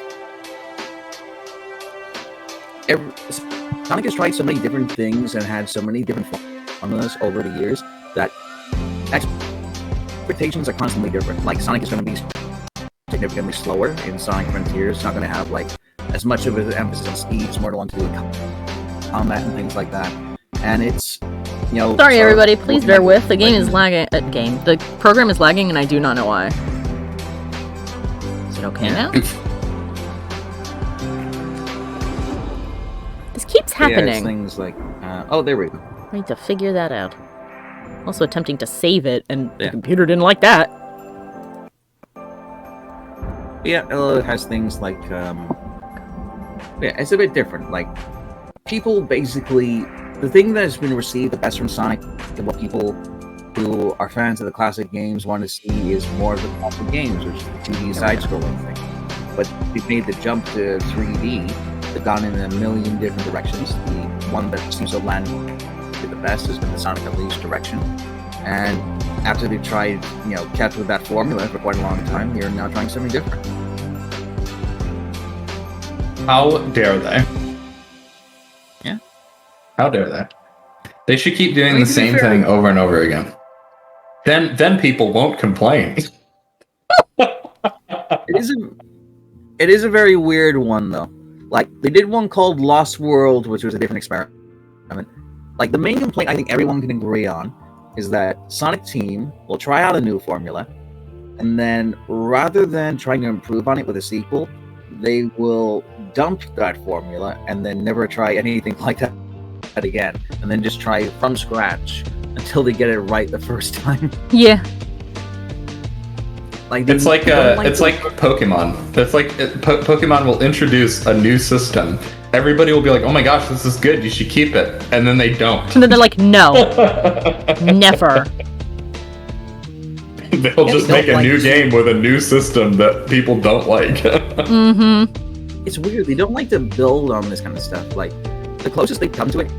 Sonic has tried so many different things and had so many different formulas over the years that expectations are constantly different. Like, Sonic is going to be significantly slower in Sonic Frontiers. It's not going to have like as much of an emphasis on speed. It's more to do combat and things like that. And it's, you know. Sorry, everybody. Please bear with. The game is lagging. The program is lagging, and I do not know why. Is it okay now? This keeps happening. Yeah, things like, oh, there we go. I need to figure that out. Also attempting to save it, and the computer didn't like that. Yeah, it has things like, it's a bit different. Like, people basically, the thing that has been received the best from Sonic, and what people who are fans of the classic games want to see, is more of the classic games, which is the 2D side-scrolling thing. But they've made the jump to 3D. They've gone in a million different directions. The one that seems to land the best has been the Sonic Unleashed direction. And after they've tried, kept with that formula for quite a long time, they're now trying something different. How dare they? Yeah. How dare they? They should keep doing the same thing over and over again. Then people won't complain. It is a very weird one, though. Like, they did one called Lost World, which was a different experiment. Like, the main complaint I think everyone can agree on is that Sonic Team will try out a new formula, And then rather than trying to improve on it with a sequel, they will dump that formula and then never try anything like that again. And then just try from scratch until they get it right the first time. Yeah. Like It's like Pokemon. It's like Pokemon will introduce a new system. Everybody will be like, "Oh my gosh, this is good. You should keep it," and then they don't. And then they're like, no, never. They'll just make a new game with a new system that people don't like. Mm-hmm. It's weird. They don't like to build on this kind of stuff. Like, the closest they come to it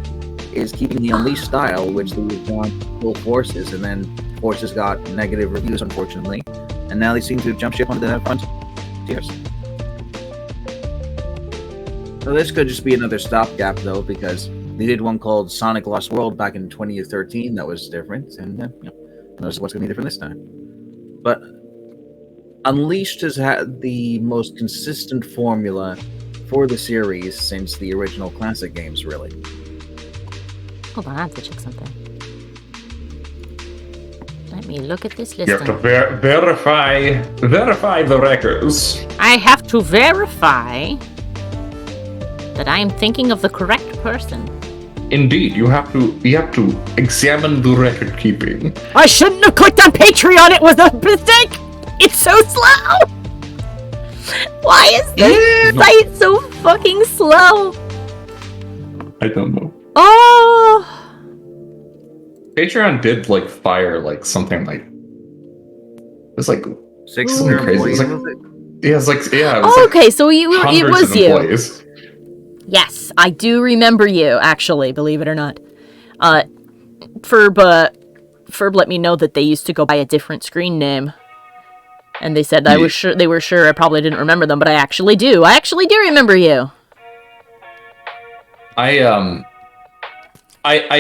is keeping the Unleashed style, which they've gone full Forces, and then Forces got negative reviews, unfortunately. And now they seem to jump ship onto the frontiers. So this could just be another stopgap, though, because they did one called Sonic Lost World back in 2013 that was different, and who knows what's going to be different this time. But Unleashed has had the most consistent formula for the series since the original classic games, really. Hold on, I have to check something. Let me look at this You have to list. verify the records. I have to verify that I am thinking of the correct person. Indeed, you have to examine the record keeping. I shouldn't have clicked on Patreon. It was a mistake. It's so slow. Why is this site so fucking slow? I don't know. Oh. Patreon did like fire like something like it was like 600 crazy. employees, It's like- was it? yeah, it was like Oh, like okay, so it hundreds was of you. employees. Yes, I do remember you, actually, believe it or not. Ferb let me know that they used to go by a different screen name. And they said they were sure I probably didn't remember them, but I actually do. I actually do remember you. I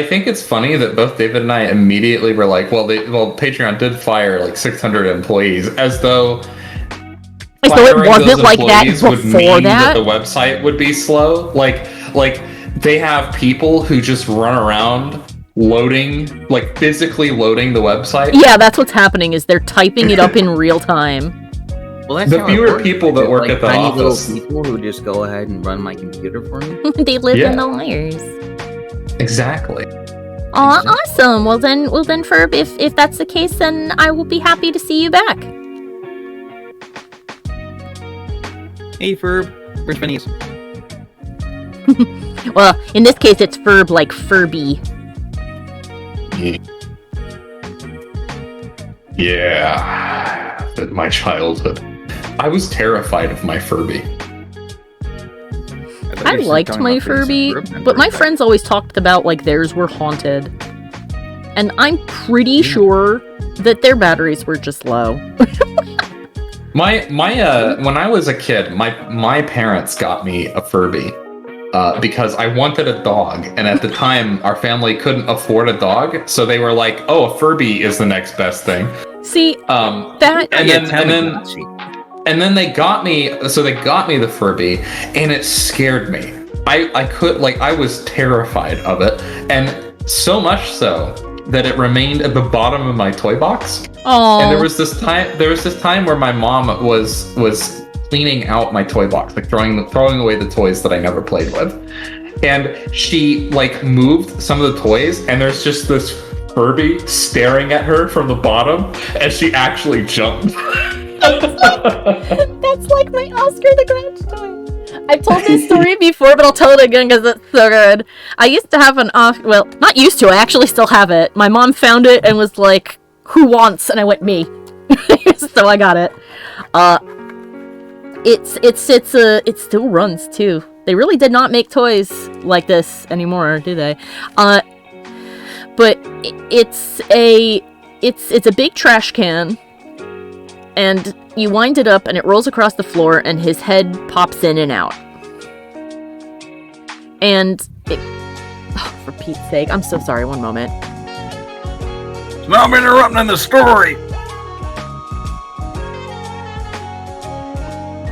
think it's funny that both David and I immediately were like, well, Patreon did fire like 600 employees, as though As though it firing wasn't those like that employees would before mean that. the website would be slow. Like they have people who just run around loading, like physically loading the website. Yeah, that's what's happening, is they're typing it up in real time. Well, that's The how it fewer works. people that There's, work at the tiny office. little people who just go ahead and run my computer for me. They live Yeah. in the wires. Exactly. Aw, awesome. Well then, Ferb, if that's the case, then I will be happy to see you back. Hey, Ferb. Where's Phineas? Well, in this case, it's Ferb like Furby. Yeah. My childhood. I was terrified of my Furby. I liked my Furby, but my friends always talked about like theirs were haunted. And I'm pretty sure that their batteries were just low. My when I was a kid, my parents got me a Furby because I wanted a dog, and at the time our family couldn't afford a dog, so they were like, "Oh, a Furby is the next best thing." See, that and then they got me the Furby, and it scared me. I was terrified of it, and so much so that it remained at the bottom of my toy box. oh, And there was this time where my mom was cleaning out my toy box, like throwing away the toys that I never played with. And she like moved some of the toys, and there's just this Furby staring at her from the bottom, and she actually jumped. that's like my Oscar the Grouch toy. I've told this story before, but I'll tell it again because it's so good. I used to have not used to, I actually still have it. My mom found it and was like, who wants? And I went, me. So I got it. It still runs too. They really did not make toys like this anymore, do they? But it's a big trash can, and you wind it up and it rolls across the floor and his head pops in and out. And for Pete's sake, I'm so sorry, one moment. Now I'm interrupting the story.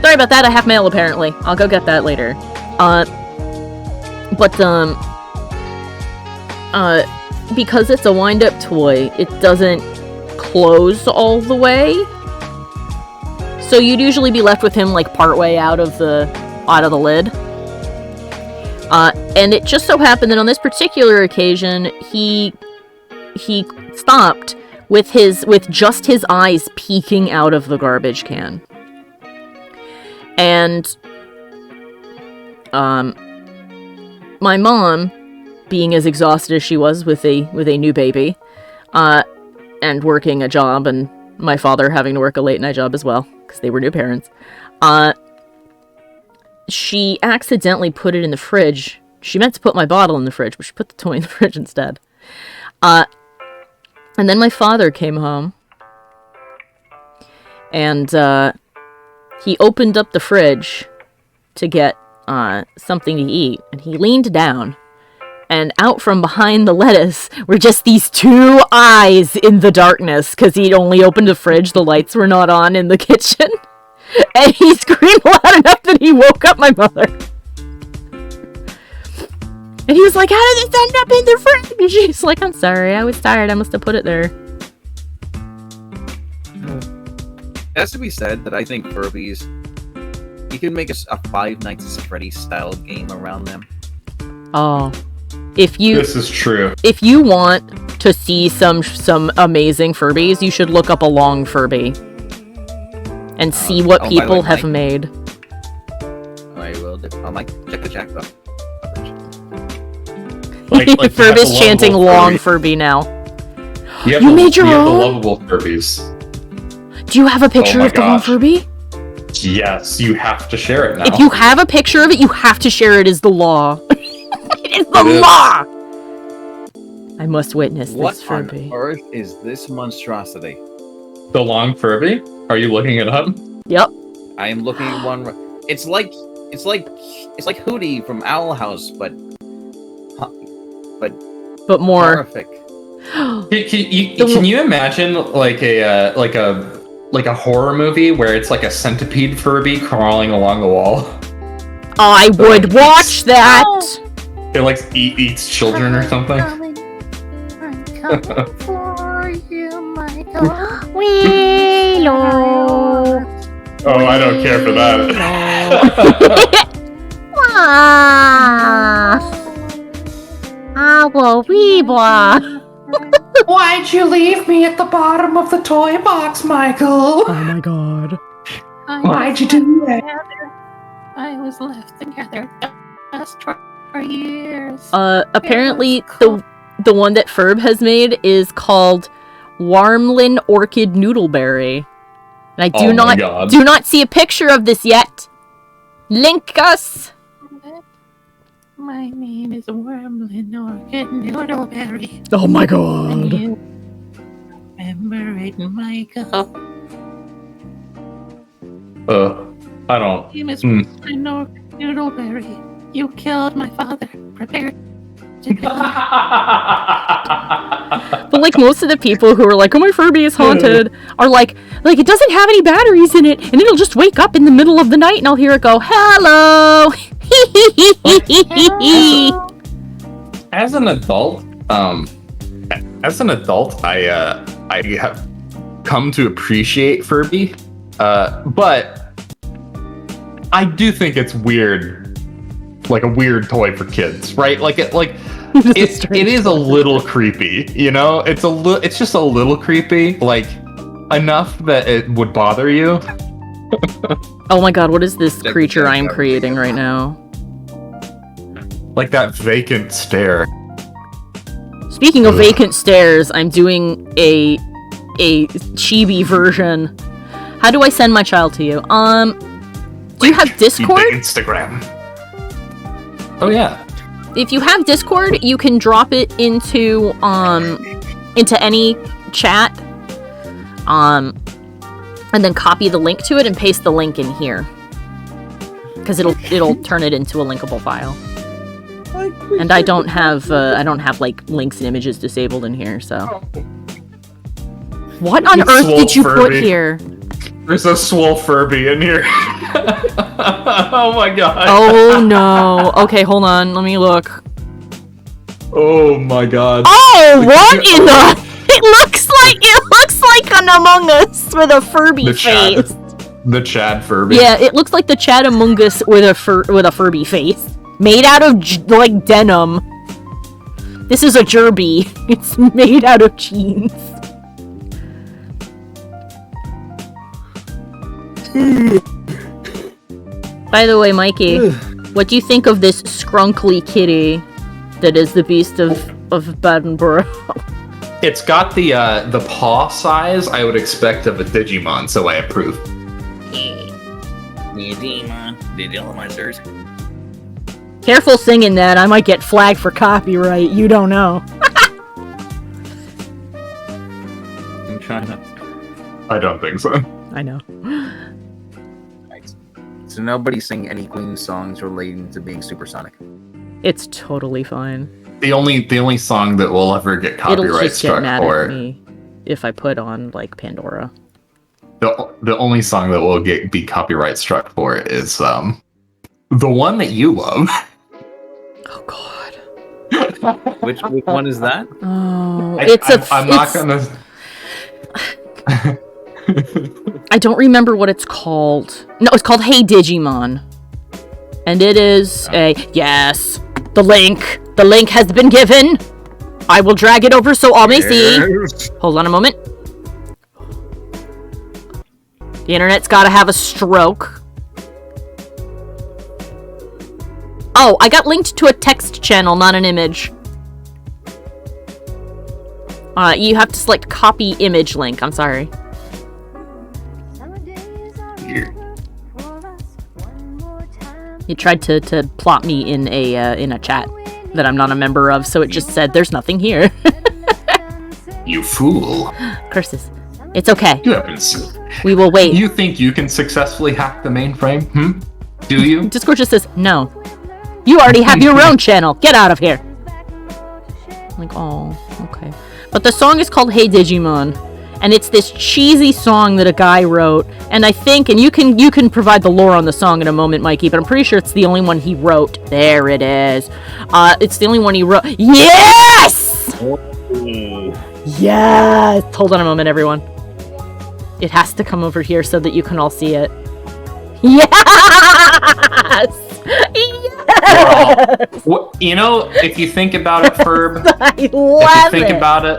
Sorry about that, I have mail apparently. I'll go get that later. Because it's a wind-up toy, it doesn't close all the way. So you'd usually be left with him like partway out of the lid. And it just so happened that on this particular occasion, he stopped with just his eyes peeking out of the garbage can. And my mom, being as exhausted as she was with a new baby, and working a job, and my father having to work a late night job as well, because they were new parents, she accidentally put it in the fridge. She meant to put my bottle in the fridge, but she put the toy in the fridge instead. And then my father came home, and he opened up the fridge to get something to eat, and he leaned down, and out from behind the lettuce were just these two eyes in the darkness, because he'd only opened the fridge, the lights were not on in the kitchen, and he screamed loud enough that he woke up my mother. And he was like, how did this end up in the fridge? And she's like, I'm sorry, I was tired, I must have put it there. It has to be said that I think Furbies, you can make a Five Nights at Freddy's style game around them. Oh. This is true. If you want to see some amazing Furbies, you should look up a long Furby. And see what people have made. I will do. I might check the jack though. Like Furby's chanting long Furby now. You made your own? The lovable Furbies. Do you have a picture of the long Furby? Yes, you have to share it now. If you have a picture of it, you have to share it as the law. It is the law! I must witness this Furby. What on earth is this monstrosity? The long Furby? Are you looking it up? Yep. I am looking at one. It's like Hootie from Owl House, but more horrific. Can you imagine like a horror movie where it's like a centipede Furby crawling along the wall? I would watch that. It like eats children or something. I'm coming for you, Michael. Oh, I don't care for that. Why'd you leave me at the bottom of the toy box, Michael? Oh my god. Why'd you do that? I was left together just for years. Apparently the one that Ferb has made is called Warmlin Orchid Noodleberry. And I do not see a picture of this yet. Link us. My name is Wormlin Orchid Noodleberry. Oh my god. You remember it, Michael? I don't. You miss Wormlin Orchid Noodleberry. You killed my father. Prepare to die. But like most of the people who are like, oh, my Furby is haunted, are like it doesn't have any batteries in it, and it'll just wake up in the middle of the night, and I'll hear it go, hello. As an adult, I have come to appreciate Furby, but I do think it's weird. Like a weird toy for kids, right? Like it is a little creepy, you know? It's just a little creepy, like enough that it would bother you. Oh my god, what is this creature I'm creating right now? Like that vacant stare. Speaking of vacant stares, I'm doing a chibi version. How do I send my child to you? Do you have Discord? Instagram. Oh yeah. If you have Discord, you can drop it into any chat, and then copy the link to it and paste the link in here, because it'll turn it into a linkable file. And I don't have like links and images disabled in here, so. What on earth did you put here? There's a swole Furby in here. Oh my god. Oh no. Okay, hold on. Let me look. Oh my god. Oh, what in the? It looks like an Among Us with a Furby face. The Chad Furby. Yeah, it looks like the Chadamungus with a Furby face. Made out of, like, denim. This is a Jerby. It's made out of jeans. By the way, Mikey, what do you think of this scrunkly kitty that is the beast of Bladenboro? It's got the paw size I would expect of a Digimon, so I approve. Careful singing that, I might get flagged for copyright, you don't know. I'm trying to... I don't think so. I know. So nobody sing any Queen songs relating to being supersonic. It's totally fine. The only song that will ever get It'll copyright just get struck mad for at me if I put on, like, Pandora. the only song that will be copyright struck for is the one that you love. Oh God. Which one is that? Oh, I'm not gonna. I don't remember what it's called. No, it's called Hey Digimon. And it is yes. The link has been given. I will drag it over so all may see. Hold on a moment. The internet's gotta have a stroke. Oh, I got linked to a text channel, not an image. You have to select copy image link. I'm sorry. He tried to plot me in a chat that I'm not a member of, so it just said there's nothing here. You fool. Curses. It's okay. You haven't. We will wait. You think you can successfully hack the mainframe? Do you? Discord just says no. You already have your own channel. Get out of here. I'm like, oh, okay. But the song is called Hey Digimon, and it's this cheesy song that a guy wrote. And I think, and you can provide the lore on the song in a moment, Mikey, but I'm pretty sure it's the only one he wrote. There it is. It's the only one he wrote. Yes! Yes! Hold on a moment, everyone. It has to come over here so that you can all see it. Yes! Yes! Well, if you think about it, Ferb, I love about it,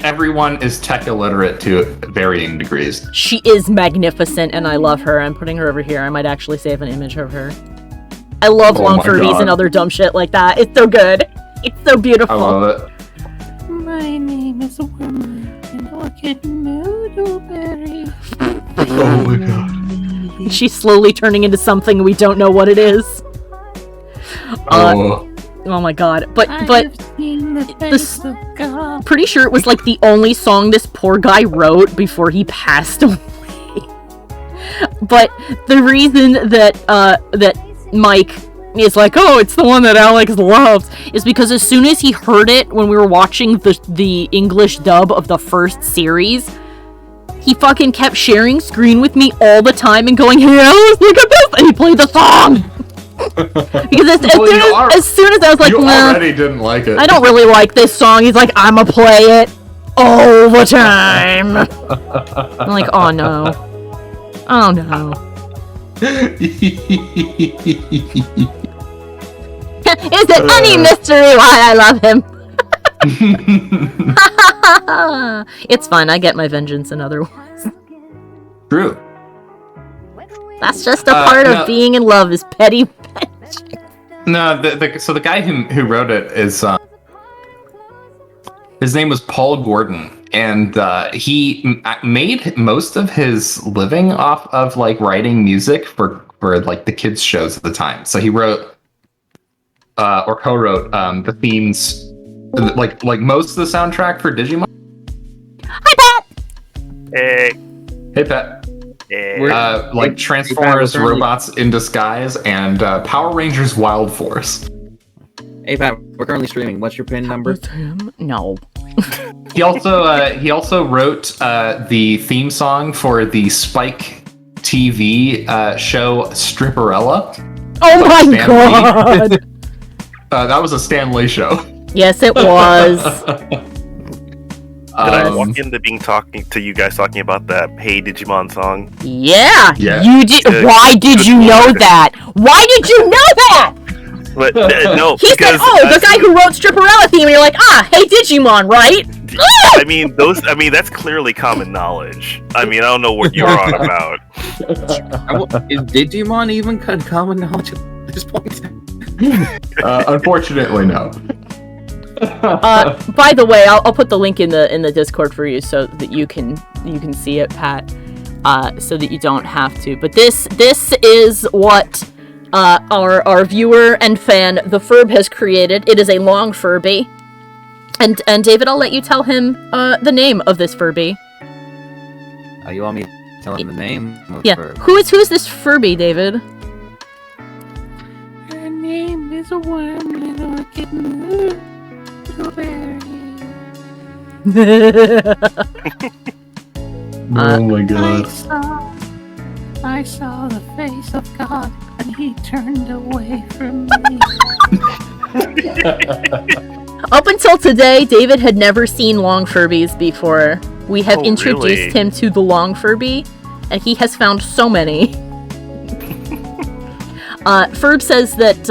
everyone is tech illiterate to varying degrees. She is magnificent, and I love her. I'm putting her over here. I might actually save an image of her. I love long Furbies and other dumb shit like that. It's so good. It's so beautiful. I love it. My name is Wormer, and I'll get Noodleberry. Oh my god. She's slowly turning into something we don't know what it is. Oh my god. But pretty sure it was like the only song this poor guy wrote before he passed away. But the reason that Mike is like, oh, it's the one that Alex loves, is because as soon as he heard it when we were watching the English dub of the first series, he fucking kept sharing screen with me all the time and going, hey Alex, look at this! And he played the song! Because as soon as I was like, you nah, already didn't like it. I don't really like this song, he's like, I'ma play it all the time. I'm like, oh no. Oh no. Is it any mystery why I love him? It's fine, I get my vengeance in other ways. True. That's just a part of being in love, is petty vengeance. No, so the guy who wrote it is his name was Paul Gordon, and he made most of his living off of like writing music for like the kids shows at the time. So he wrote or co-wrote the themes, like most of the soundtrack for Digimon. Hi, Pat. Hey, Pat. Like Transformers, Robots in Disguise, and Power Rangers Wild Force. Hey Pat, we're currently streaming. What's your PIN number? No. He also wrote the theme song for the Spike TV show Stripperella. Oh my god! That was a Stan Lee show. Yes, it was. I walk into talking to you guys talking about that Hey Digimon song? Yeah, Yeah. you did. Why did you know that? Why did you know that? But no, He said, "Oh, the guy who wrote Stripperella theme," and you're like, "Ah, Hey Digimon, right?" I mean, that's clearly common knowledge. I mean, I don't know what you're on about. Is Digimon even common knowledge at this point? Unfortunately, no. By the way, I'll put the link in the Discord for you so that you can see it, Pat. So that you don't have to. But this is what our viewer and fan, the Furb, has created. It is a long Furby. And David, I'll let you tell him the name of this Furby. You want me to tell him the name? Yeah. Who is this Furby, David? Her name is a worm, little kitten. Oh my god. I saw the face of God, and he turned away from me. Up until today, David had never seen long Furbies before. We have introduced him to the long Furby, and he has found so many. Furb says that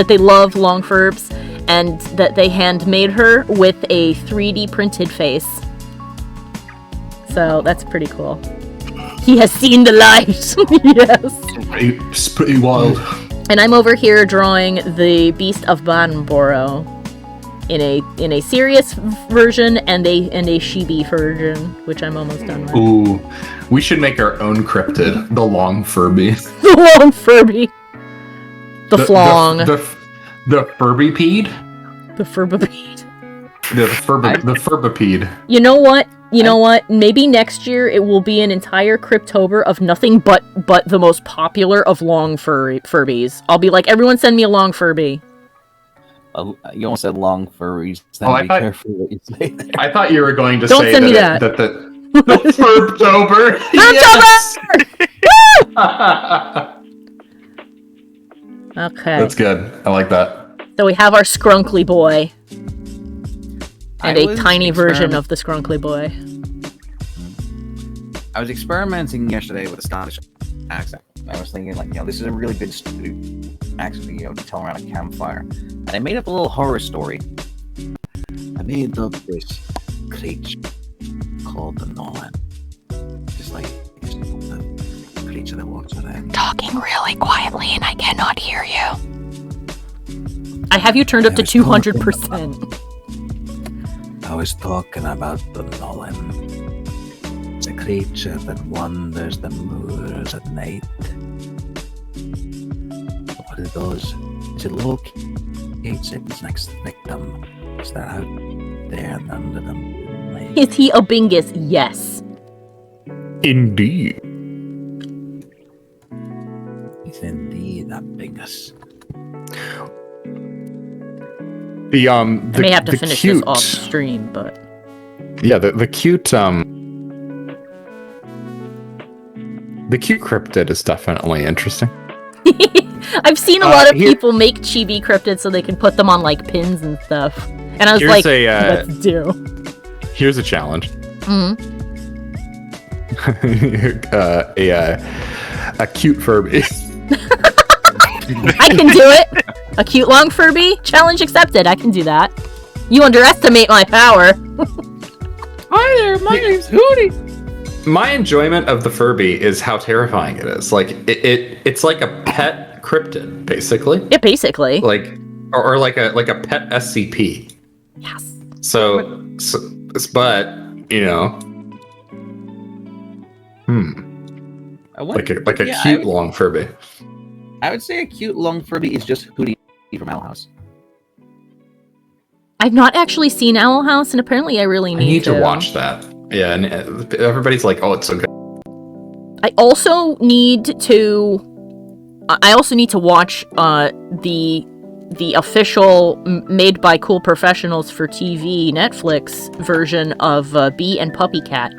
they love long Furbs, and that they handmade her with a 3D printed face. So that's pretty cool. He has seen the light. Yes. It's pretty wild. And I'm over here drawing the Beast of BLADENBORO in a serious version and a chibi version, which I'm almost done with. Ooh, we should make our own cryptid, the long Furby. The long Furby. The flong. The Furbipede? The Furbipede. The Furbipede. You know what? Maybe next year it will be an entire Cryptober of nothing but the most popular of long Furbies. I'll be like, everyone send me a long Furby. You almost said long furries. Then careful what you say there. I thought you were going to Don't say send me that the Furbtober. Cryptober! Okay. That's good. I like that. So we have our Skrunkly Boy. And a tiny version of the Skrunkly Boy. I was experimenting yesterday with a Scottish accent. I was thinking, this is a really good accent, to tell around a campfire. And I made up a little horror story. I made up this creature called the Nolan. Just like the creature that walks around. Talking really quietly and I cannot hear you. I have you turned up to 200%. I was talking about the Nolan. It's a creature that wanders the moors at night. What it does is it locates its next victim as they're out there and under the moonlight. Is he a Bingus? Yes. Indeed. He's indeed a Bingus. I may have to finish this off stream, but yeah, the cute cryptid is definitely interesting. I've seen a lot of people make chibi cryptids so they can put them on like pins and stuff, and I was like, let's do. Here's a challenge. A cute Furby. I can do it. A cute long Furby? Challenge accepted. I can do that. You underestimate my power. Hi there, my name's Hootie. My enjoyment of the Furby is how terrifying it is. Like it's like a pet cryptid, basically. Yeah, basically. Like or like a pet SCP. Yes. So but like a cute long Furby. I would say a cute long Furby is just Hootie from Owl House. I've not actually seen Owl House, and apparently I really need to watch that. Yeah, and everybody's like, "Oh, it's so good." I also need to watch the official made by Cool Professionals for TV Netflix version of Bee and Puppy Cat.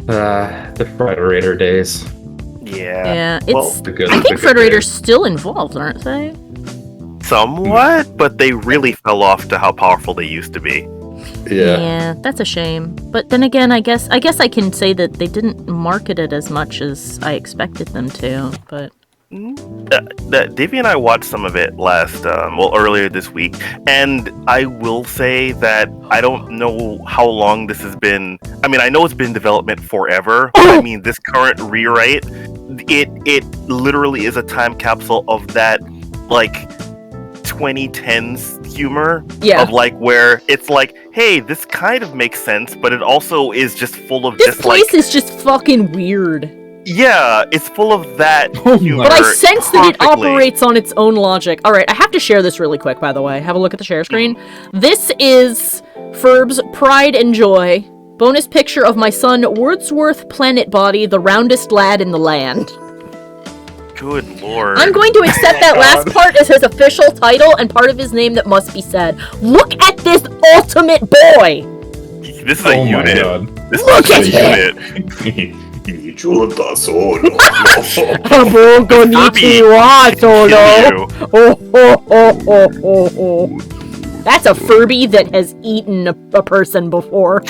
The Frederator days. Yeah. It's. I think Frederator's still involved, aren't they? somewhat, but they really fell off to how powerful they used to be. Yeah, that's a shame. But then again, I guess I can say that they didn't market it as much as I expected them to. But Davey and I watched some of it earlier this week, and I will say that I don't know how long this has been. I mean, I know it's been in development forever. But I mean, this current rewrite, it literally is a time capsule of that, like, 2010s humor. Yeah. Of, like, where it's like, hey, this kind of makes sense, but it also is just full of this place is just fucking weird. Yeah, it's full of that humor. But I sense that it perfectly. operates on its own logic. Alright, I have to share this really quick, by the way. Have a look at the share screen. This is Ferb's Pride and Joy. Bonus picture of my son, Wordsworth Planet Body, the roundest lad in the land. Good lord. I'm going to accept that last part as his official title and part of his name that must be said. Look at this ultimate boy! This is a unit. This Look is a at unit. That's a Furby that has eaten a person before.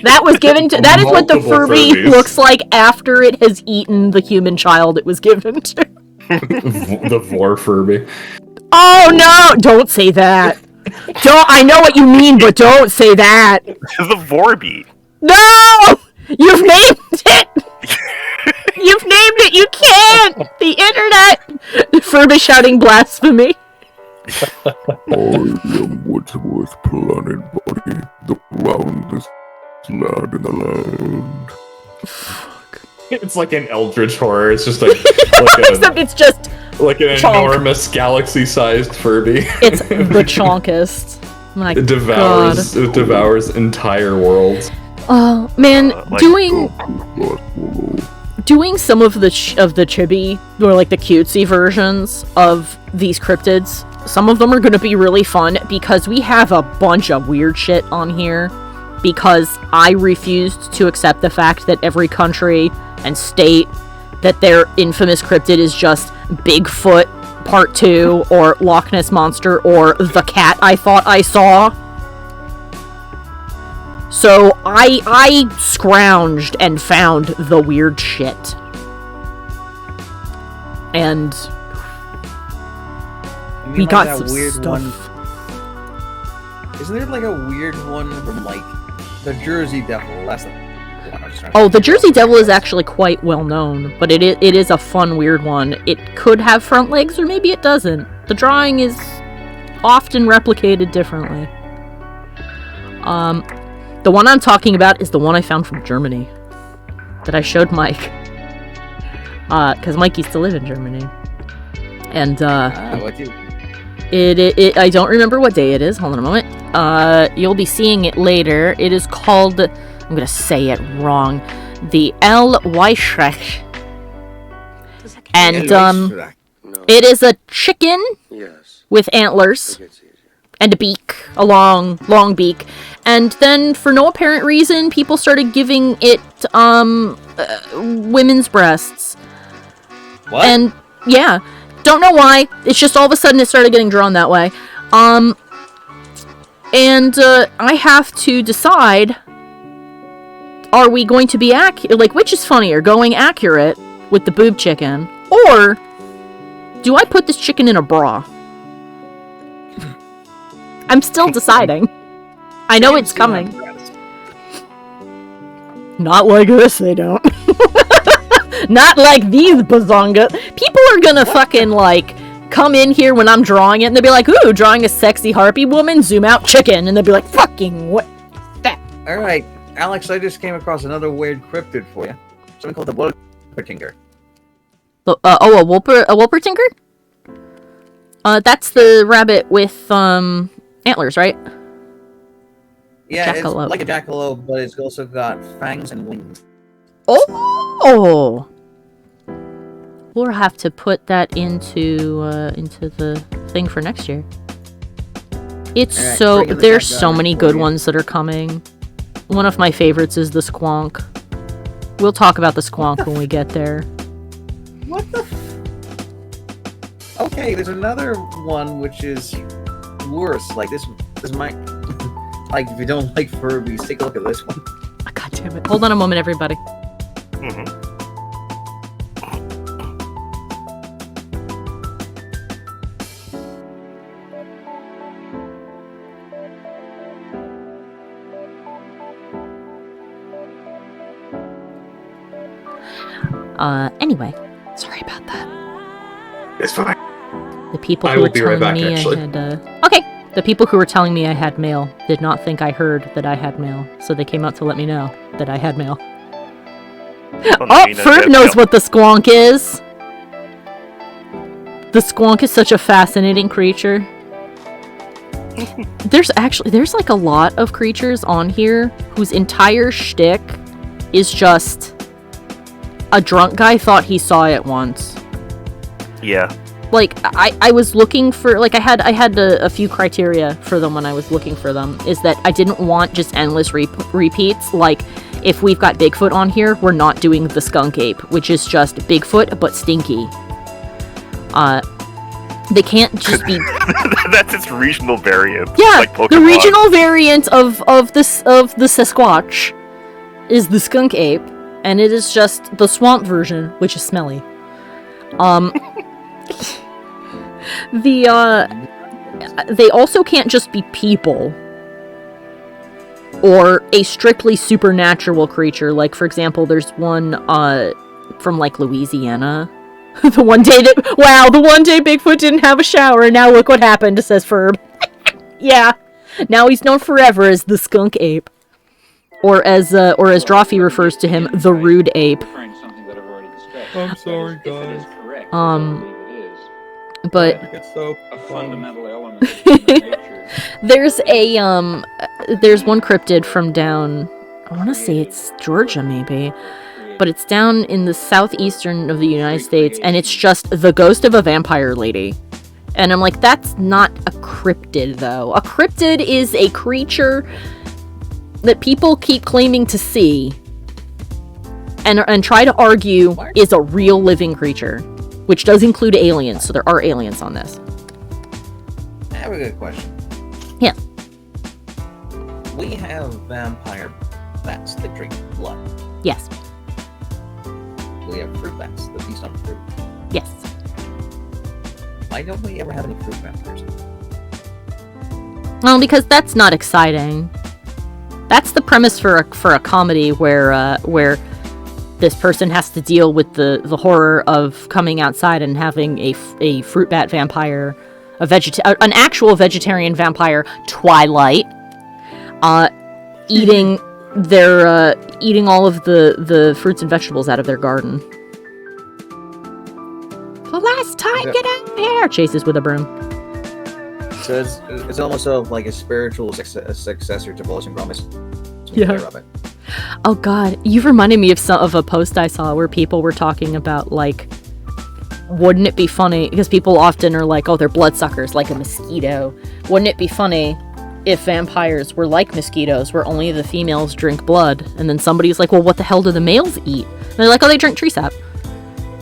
That was given to. That is what the Multiple Furby Furbies. looks like after it has eaten the human child it was given to. The Vor Furby. Oh no! Don't say that. Don't. I know what you mean, but don't say that. The Vorby. No! You've named it! You've named it! You can't! The internet! Furby shouting blasphemy. I am Wordsworth Planet Body, the roundest lad in the land. It's like an eldritch horror. It's just like Except it's just like an chonk. enormous galaxy-sized Furby. It's the chonkest. My It devours entire worlds. Oh man, like- doing some of the chibi or like the cutesy versions of these cryptids. Some of them are going to be really fun because we have a bunch of weird shit on here. Because I refused to accept the fact that every country and state that their infamous cryptid is just Bigfoot Part 2 or Loch Ness Monster or the cat I thought I saw. So I scrounged and found the weird shit. And we like got that some weird stuff. One. Isn't there like a weird one from like the Jersey Devil? That's the one I was trying to Oh, the figure out. Jersey Devil is actually quite well known, but it is a fun, weird one. It could have front legs, or maybe it doesn't. The drawing is often replicated differently. The one I'm talking about is the one I found from Germany that I showed Mike, because Mike used to live in Germany, and What you? It I don't remember what day it is. Hold on a moment. You'll be seeing it later. It is called, I'm gonna say it wrong, the El Weishrech. And it is a chicken with antlers and a beak, a long beak. And then for no apparent reason, people started giving it women's breasts. What? And yeah, don't know why. It's just all of a sudden it started getting drawn that way. And I have to decide, are we going to be like, which is funnier, going accurate with the boob chicken, or do I put this chicken in a bra? I'm still deciding. I know it's coming. Not like this, they don't. Not like these bazonga. People are gonna fucking, like, come in here when I'm drawing it, and they'll be like, ooh, drawing a sexy harpy woman, zoom out chicken, and they'll be like, fucking, what that? Alright, Alex, I just came across another weird cryptid for you. Something called the Wolpertinger. A Wolpertinger? That's the rabbit with, antlers, right? Yeah, Jackalope. it's like a jackalope, but it's also got fangs and wings. Oh! We'll have to put that into the thing for next year. It's Alright, so, bring in the there's cat so gun many for good you. ones that are coming. One of my favorites is the squonk. We'll talk about the squonk when we get there. What the Okay, there's another one which is worse. Like this might like if you don't like Furbies, take a look at this one. God damn it. Hold on a moment, everybody. Anyway, sorry about that. It's fine. The people I who will were be right telling back, me actually. I had, okay. The people who were telling me I had mail did not think I heard that I had mail, so they came out to let me know that I had mail. Oh, Ferb knows what the squonk is! The squonk is such a fascinating creature. There's like a lot of creatures on here whose entire shtick is just a drunk guy thought he saw it once. Yeah. Like, I was looking for, like, I had a few criteria for them when I was looking for them, is that I didn't want just endless repeats. Like, if we've got Bigfoot on here, we're not doing the skunk ape, which is just Bigfoot, but stinky. They can't just be... That's its regional variant. Yeah, like Pokemon. The regional variant of the Sasquatch is the skunk ape, and it is just the swamp version, which is smelly. They also can't just be people or a strictly supernatural creature. Like, for example, there's one from like Louisiana. The one day Bigfoot didn't have a shower, and now look what happened, says Ferb. Yeah, now he's known forever as the skunk ape, or as Drawfee refers to him, the rude ape. I'm sorry, guys. But It's so A fundamental element of nature. there's one cryptid from down, I want to say it's Georgia maybe, but it's down in the southeastern of the United States, and it's just the ghost of a vampire lady. And I'm like, that's not a cryptid though. A cryptid is a creature that people keep claiming to see and try to argue is a real living creature, which does include aliens, so there are aliens on this. I have a good question. Yeah. We have vampire bats that drink blood. Yes. We have fruit bats that feast on fruit. Yes. Why don't we ever have any fruit vampires? Well, because that's not exciting. That's the premise for a comedy where this person has to deal with the horror of coming outside and having a fruit bat vampire, an actual vegetarian vampire, Twilight, eating all of the fruits and vegetables out of their garden. The last time, get out of here! Chases with a broom. So it's almost like a spiritual successor to Wallace and Gromit. Yeah. Oh god, you've reminded me of a post I saw where people were talking about, like, wouldn't it be funny, because people often are like, oh, they're bloodsuckers, like a mosquito. Wouldn't it be funny if vampires were like mosquitoes, where only the females drink blood? And then somebody's like, well, what the hell do the males eat? And they're like, oh, they drink tree sap.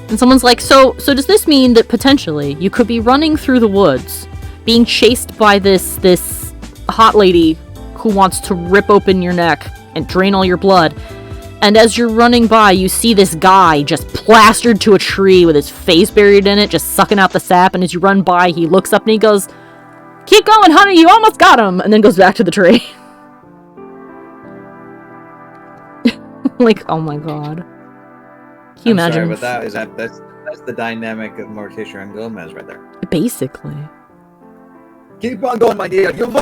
And someone's like, so does this mean that potentially you could be running through the woods, being chased by this hot lady who wants to rip open your neck and drain all your blood, and as you're running by, you see this guy just plastered to a tree with his face buried in it, just sucking out the sap, and as you run by, he looks up and he goes, keep going, honey, you almost got him, and then goes back to the tree. Like, oh my god. Can you imagine? Sorry, but that's the dynamic of Morticia and Gomez right there. Basically. Keep on going, my dear. You've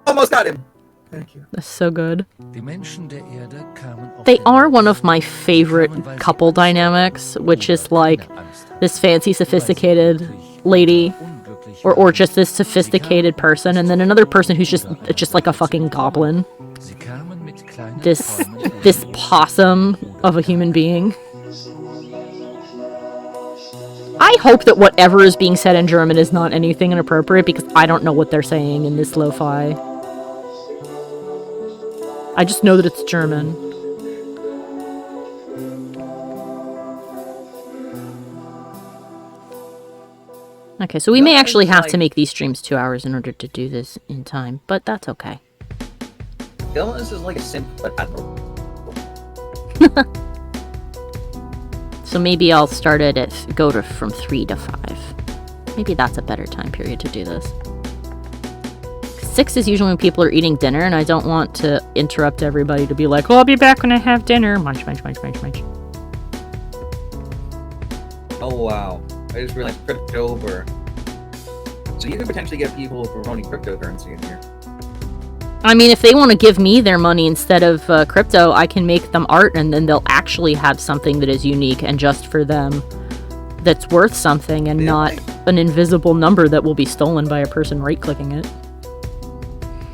almost got him. Thank you. That's so good. They are one of my favorite couple dynamics, which is like this fancy, sophisticated lady, or just this sophisticated person, and then another person who's just like a fucking goblin. This possum of a human being. I hope that whatever is being said in German is not anything inappropriate, because I don't know what they're saying in this lo-fi. I just know that it's German. Okay, so we may actually have to make these streams 2 hours in order to do this in time, but that's okay. This is like a simple, but So maybe I'll start it at from 3 to 5. Maybe that's a better time period to do this. 6 is usually when people are eating dinner, and I don't want to interrupt everybody to be like, "Oh, I'll be back when I have dinner." Munch, munch, munch, munch, munch. Oh wow! I just realized CRYPTOBER. So you could potentially get people who are owning cryptocurrency in here. I mean, if they want to give me their money instead of crypto, I can make them art, and then they'll actually have something that is unique and just for them, that's worth something, and not an invisible number that will be stolen by a person right-clicking it.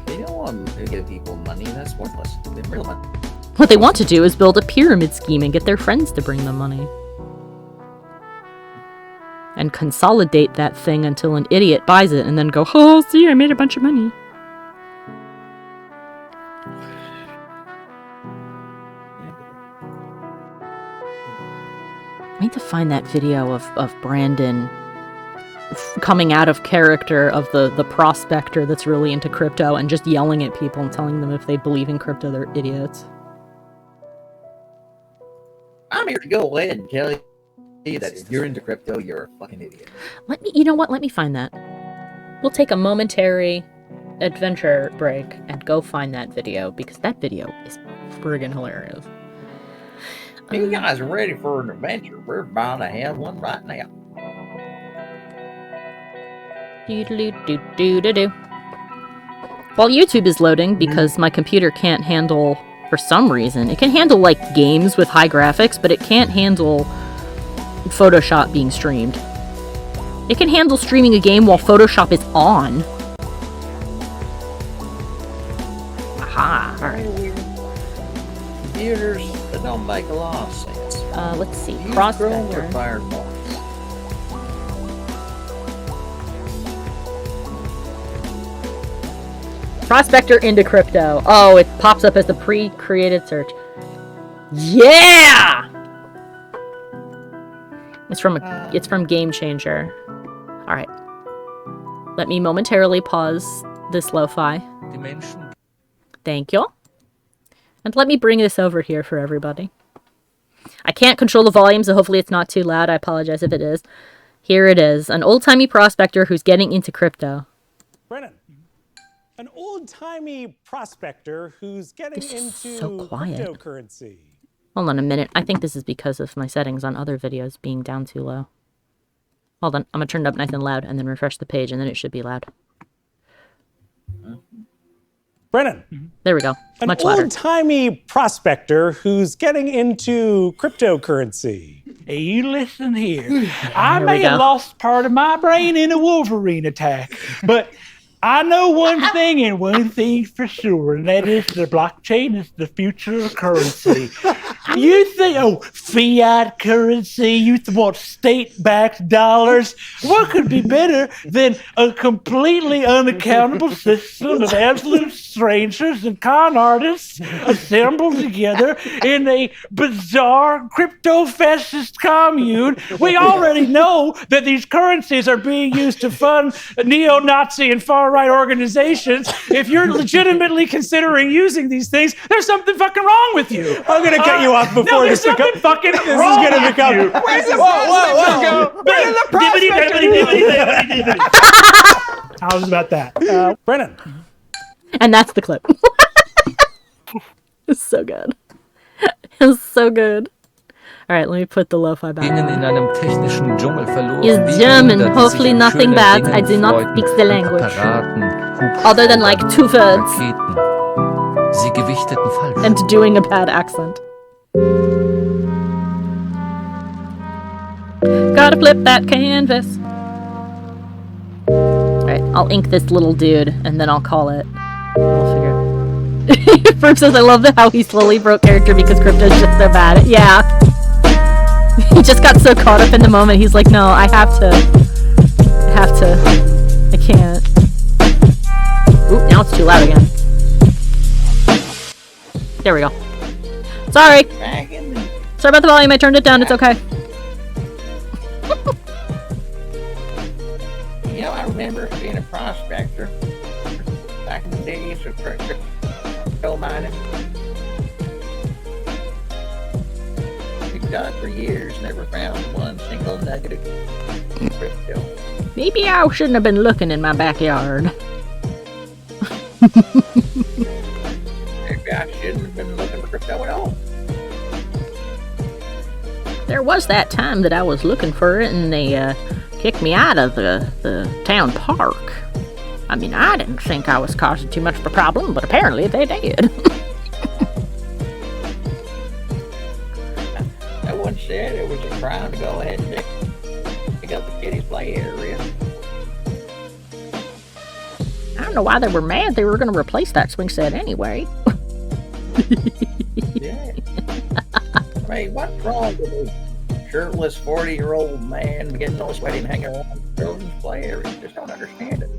They don't want to give people money. That's worthless. They real money. What they want to do is build a pyramid scheme and get their friends to bring them money. And consolidate that thing until an idiot buys it and then go, "Oh, see, I made a bunch of money." I need to find that video of Brandon coming out of character of the prospector that's really into crypto and just yelling at people and telling them if they believe in crypto, they're idiots. I'm here to go ahead and tell you that if you're into crypto, you're a fucking idiot. You know what? Let me find that. We'll take a momentary adventure break and go find that video, because that video is friggin' hilarious. Are you guys ready for an adventure? We're about to have one right now. Do-do-do-do-do-do. While YouTube is loading, because my computer can't handle, for some reason, it can handle, like, games with high graphics, but it can't handle Photoshop being streamed. It can handle streaming a game while Photoshop is on. Aha, alright. Computers that don't make a lot of sense. Let's see. Use Prospector. Chrome or Firefox. Prospector into crypto. Oh, it pops up as the pre-created search. Yeah! It's from Game Changer. All right. Let me momentarily pause this lo-fi. Dimension. Thank you. And let me bring this over here for everybody. I can't control the volume, so hopefully it's not too loud. I apologize if it is. Here it is. An old-timey prospector who's getting into crypto. Brennan, an old-timey prospector who's getting into cryptocurrency. Hold on a minute. I think this is because of my settings on other videos being down too low. Hold on. I'm going to turn it up nice and loud and then refresh the page, and then it should be loud. Brennan. There we go. Much louder. An old-timey prospector who's getting into cryptocurrency. Hey, you listen here. I may have lost part of my brain in a Wolverine attack, but I know one thing and one thing for sure, and that is the blockchain is the future of currency. You think, fiat currency, you want state-backed dollars. What could be better than a completely unaccountable system of absolute strangers and con artists assembled together in a bizarre crypto-fascist commune? We already know that these currencies are being used to fund neo-Nazi and far-right organizations. If you're legitimately considering using these things, there's something fucking wrong with you. I'm going to cut you off before this becomes fucking this wrong is going to become. Where's the whoa. Brennan the prospector. How's about that? Brennan. And that's the clip. It's so good. It's so good. Alright, let me put the lo-fi back. He's German. Hopefully nothing bad. I do not speak the language. Other than like 2 words. And doing a bad accent. Gotta flip that canvas. Alright, I'll ink this little dude, and then I'll call it. We'll figure it. Ferb says, I love how he slowly broke character because crypto's just so bad. Yeah. He just got so caught up in the moment, he's like, no, I have to. I can't. Oop, now it's too loud again. There we go. Sorry. Sorry about the volume, I turned it down, it's okay. prospector. Back in the days of crypto mining. We've done it for years, never found one single negative crypto. Maybe I shouldn't have been looking in my backyard. Maybe I shouldn't have been looking for crypto at all. There was that time that I was looking for it and they kicked me out of the town park. I mean, I didn't think I was causing too much of a problem, but apparently they did. I once said it was a crime to go ahead and pick up the kiddies' play area. I don't know why they were mad. They were going to replace that swing set anyway. Yeah. I mean, what's wrong with a shirtless 40-year-old man getting all sweaty and hanging around the children's play area? Just don't understand it.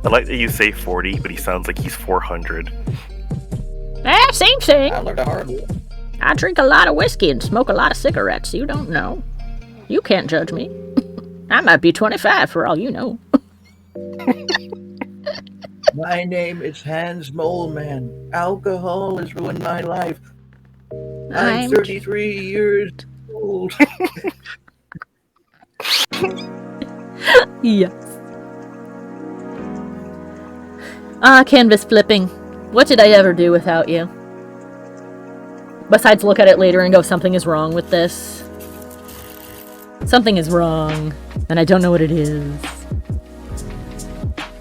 I like that you say 40, but he sounds like he's 400. Same thing. I learned a hard way. I drink a lot of whiskey and smoke a lot of cigarettes. You don't know. You can't judge me. I might be 25 for all you know. My name is Hans Moleman. Alcohol has ruined my life. I'm 33 years old. Yes. Canvas flipping. What did I ever do without you? Besides look at it later and go, something is wrong with this. Something is wrong, and I don't know what it is.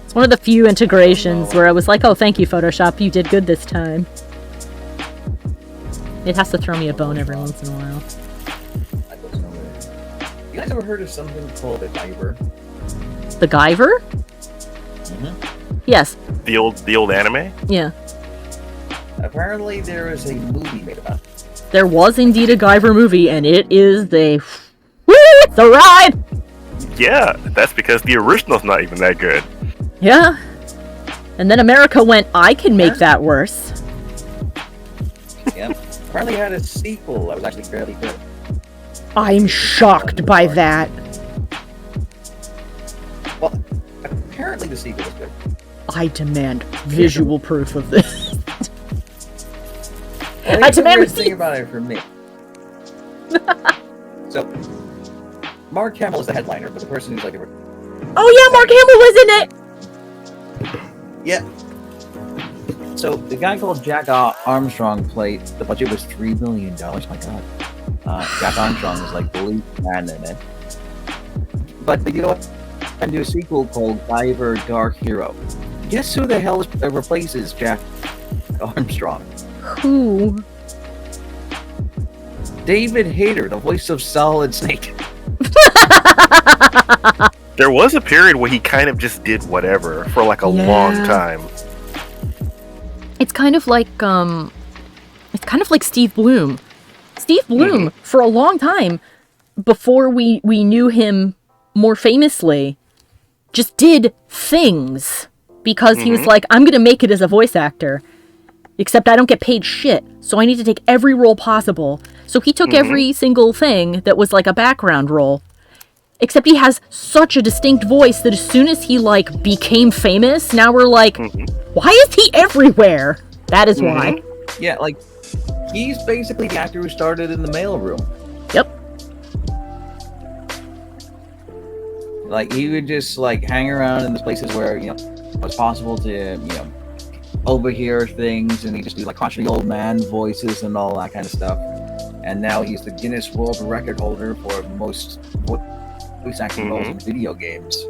It's one of the few integrations where I was like, oh, thank you, Photoshop, you did good this time. It has to throw me a bone every once in a while. You guys ever heard of something called a Guyver? The Guyver? Mm-hmm. Yes. The old anime? Yeah. Apparently there is a movie made about it. There was indeed a Guyver movie, and it is the... Woo! It's a ride! Yeah, that's because the original's not even that good. Yeah. And then America went, I can make that worse. Yeah. Apparently had a sequel that was actually fairly good. I'm shocked by that. Well, apparently the sequel was good. I demand visual proof of this. Well, I demand the thing about it for me. So, Mark Hamill is the headliner, but the person who's like... Oh yeah, Mark Hamill was in it! Yeah. So, the guy called Jack Armstrong played... The budget was $3 million, my god. Jack Armstrong was like the lead man in it. But they go and do a sequel called Diver Dark Hero. Guess who the hell replaces Jack Armstrong? Who? David Hayter, the voice of Solid Snake. There was a period where he kind of just did whatever for like a long time. It's kind of like Steve Bloom. Steve Bloom, for a long time, before we knew him more famously, just did things because he was like, I'm gonna make it as a voice actor. Except I don't get paid shit, so I need to take every role possible. So he took every single thing that was like a background role. Except he has such a distinct voice that as soon as he like became famous, now we're like, why is he everywhere? That is why. Yeah, like, he's basically the actor who started in the mailroom. Yep. Like, he would just like hang around in the places where, you know, it's possible to, you know, overhear things, and he just do like crotchety old man voices and all that kind of stuff. And now he's the Guinness World Record holder for most voice acting roles in video games.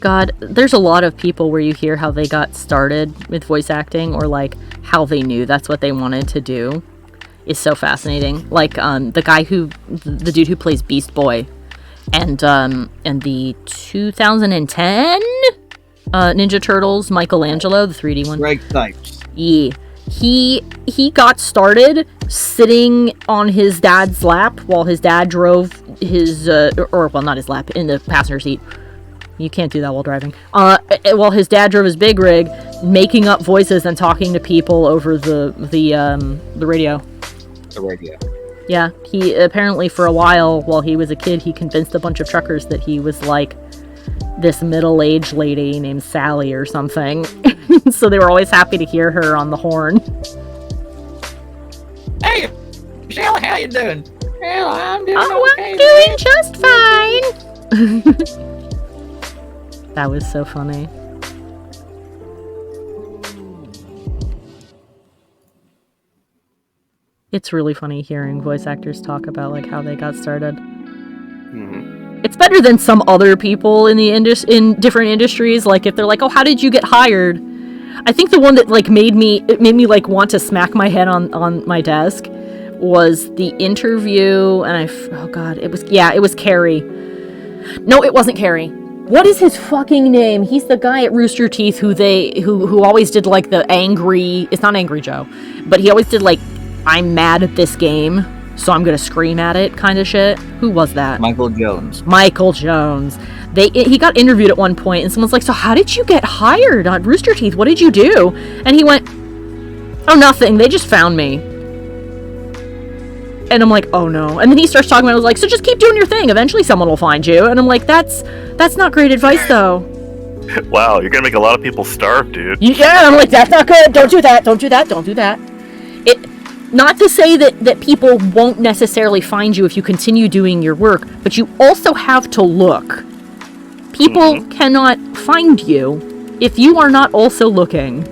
God, there's a lot of people where you hear how they got started with voice acting, or like how they knew that's what they wanted to do. Is so fascinating. Like the dude who plays Beast Boy, and the 2010 Ninja Turtles Michelangelo, the 3D one. Greg Snipes. Yeah. He got started sitting on his dad's lap while his dad drove his not his lap, in the passenger seat. You can't do that while driving. While his dad drove his big rig, making up voices and talking to people over the radio. The radio. Yeah, he apparently for a while he was a kid, he convinced a bunch of truckers that he was like this middle-aged lady named Sally or something. So they were always happy to hear her on the horn. Hey, Sally, how you doing? Well, I'm doing I'm doing just fine. That was so funny. It's really funny hearing voice actors talk about like how they got started. Mm-hmm. It's better than some other people in the in different industries. Like if they're like, "Oh, how did you get hired?" I think the one that like made me like want to smack my head on my desk was the interview, and it was Carrie. No, it wasn't Carrie. What is his fucking name? He's the guy at Rooster Teeth who always did like the angry. It's not Angry Joe, but he always did like, I'm mad at this game, so I'm gonna scream at it kind of shit. Who was that? Michael Jones. Michael Jones. He got interviewed at one point, and someone's like, "So how did you get hired on Rooster Teeth? What did you do?" And he went, "Oh, nothing. They just found me." And I'm like, "Oh no!" And then he starts talking about it. I was like, "So just keep doing your thing. Eventually, someone will find you." And I'm like, "That's not great advice, though." Wow, you're gonna make a lot of people starve, dude. Yeah, I'm like, "That's not good. Don't do that. Don't do that. Don't do that." Not to say that people won't necessarily find you if you continue doing your work, but you also have to look. People cannot find you if you are not also looking.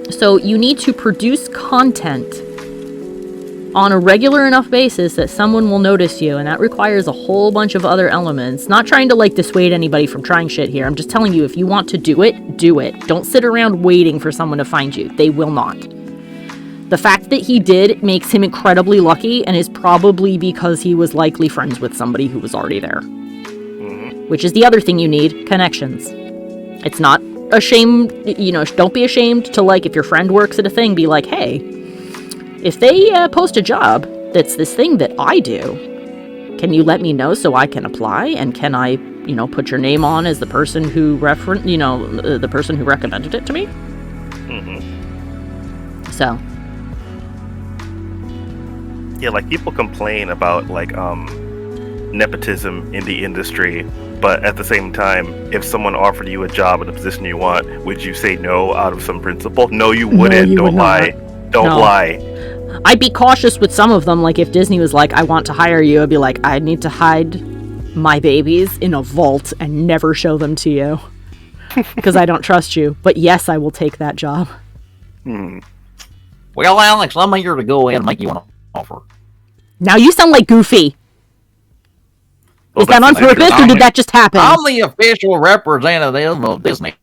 So you need to produce content on a regular enough basis that someone will notice you, and that requires a whole bunch of other elements. Not trying to like dissuade anybody from trying shit here. I'm just telling you, if you want to do it, do it. Don't sit around waiting for someone to find you. They will not. The fact that he did makes him incredibly lucky, and is probably because he was likely friends with somebody who was already there. Which is the other thing you need, connections. It's not a shame, don't be ashamed to, like, if your friend works at a thing, be like, hey, if they post a job that's this thing that I do, can you let me know so I can apply? And can I, put your name on as the person who the person who recommended it to me? So. Yeah, like people complain about like nepotism in the industry, but at the same time, if someone offered you a job in a position you want, would you say no out of some principle? No, you wouldn't. No, Don't lie. Don't lie. I'd be cautious with some of them. Like if Disney was like, I want to hire you, I'd be like, I need to hide my babies in a vault and never show them to you because I don't trust you. But yes, I will take that job. Well, Alex, I'm here to go ahead and make you an offer. Now you sound like Goofy. Is that on purpose, or did that just happen? I'm the official representative of Disney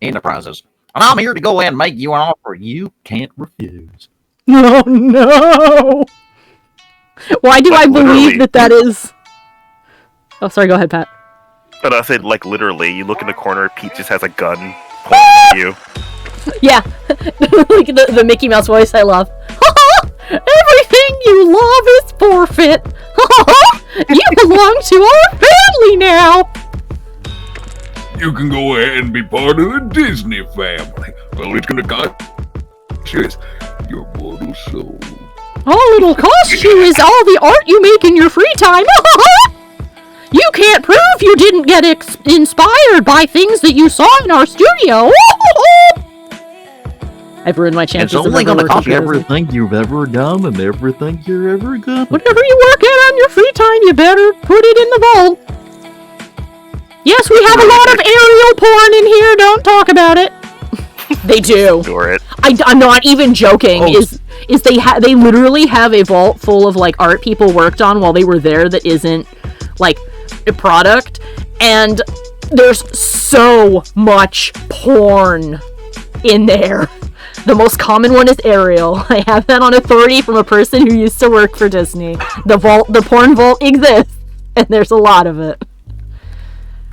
Enterprises, and I'm here to go ahead and make you an offer you can't refuse. Oh, no. Why do I believe that is... Oh, sorry, go ahead, Pat. But I said, like, literally, you look in the corner, Pete just has a gun pointing at you. Yeah, like the Mickey Mouse voice I love. Everything you love is forfeit. You belong to our family now. You can go ahead and be part of the Disney family. Well, it's gonna cost you your mortal soul. All it'll cost you is all the art you make in your free time. You can't prove you didn't get inspired by things that you saw in our studio. I've ruined my chances. It's only going to cost you everything you've ever done and everything you're ever gonna. Whatever you work at on your free time, you better put it in the vault. Yes, we have a lot of aerial porn in here. Don't talk about it. They do. Store it. I'm not even joking. They literally have a vault full of like art people worked on while they were there that isn't like a product, and there's so much porn in there. The most common one is Ariel. I have that on authority from a person who used to work for Disney. The porn vault exists, and there's a lot of it.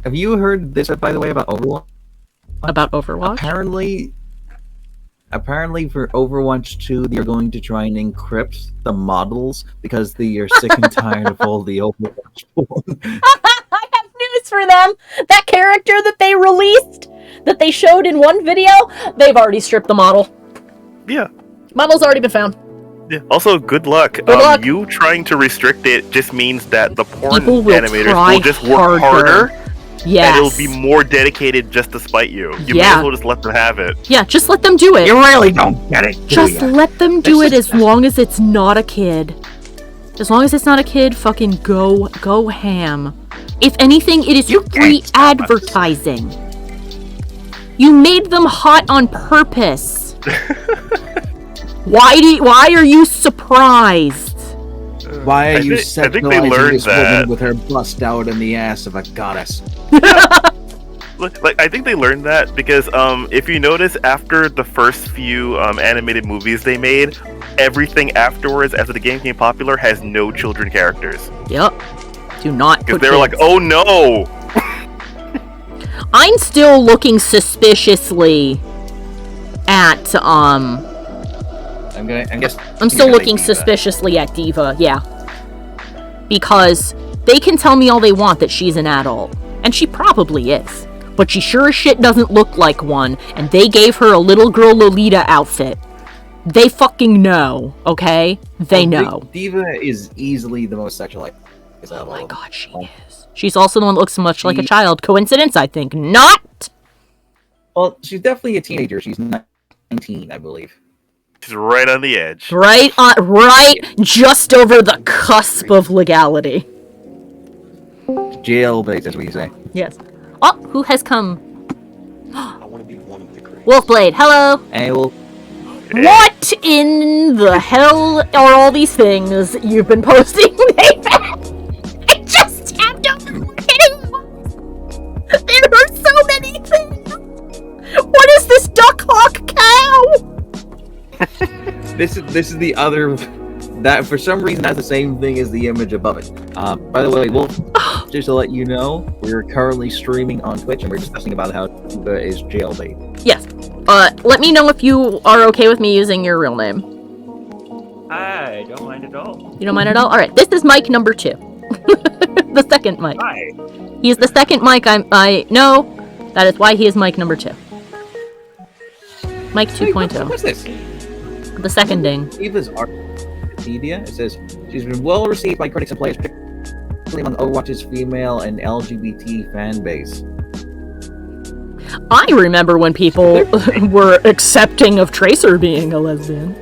Have you heard this, by the way, about Overwatch? About Overwatch? Apparently for Overwatch 2, they're going to try and encrypt the models because they are sick and tired of all the Overwatch porn. I have news for them. That character that they released, that they showed in one video, they've already stripped the model. Yeah. Model's already been found. Yeah. Also, good luck. Good luck. You trying to restrict it just means that the porn People will animators try will just work harder. Yes. And it'll be more dedicated just to spite you. You may as well just let them have it. Yeah, just let them do it. You really don't get it, do Just ya? let them do it as long as it's not a kid. As long as it's not a kid, fucking go ham. If anything, it is free advertising. You made them hot on purpose. Why are you surprised? Why are you I think they learned this that. woman with her bust out in the ass of a goddess? Like, I think they learned that because if you notice, after the first few animated movies they made, everything afterwards, after the game became popular, has no children characters. Yep. Do not. Because they were like, "Oh no!" I'm still looking suspiciously at I'm still looking suspiciously at Diva, yeah. Because they can tell me all they want that she's an adult, and she probably is. But she sure as shit doesn't look like one, and they gave her a little girl Lolita outfit. They fucking know, okay? They know. Diva is easily the most sexualized. Oh my god, she is. She's also the one that looks much like a child. Coincidence? I think not! Well, she's definitely a teenager. She's 19, I believe. She's right on the edge. Right just over the cusp of legality. Jailbait, that's what you say. Yes. Oh, who has come? Wolfblade, hello! Hey, Wolf. What in the hell are all these things you've been posting? I just tapped over There are so many things! What is this duck hawk cow? This is the other that for some reason that's the same thing as the image above it. By the way, Wolf, just to let you know, we're currently streaming on Twitch and we're discussing about how Diva is jailbait. Yes. Let me know if you are okay with me using your real name. I don't mind at all. You don't mind at all? Alright, this is Mike number 2. The second Mike. Hi. He is the second Mike I know. That is why he is Mike number 2. Mike 2.0. What's this? The second ding. Diva's Wikipedia. It says she's been well received by critics and players, particularly among Overwatch's female and LGBT fan base. I remember when people were accepting of Tracer being a lesbian.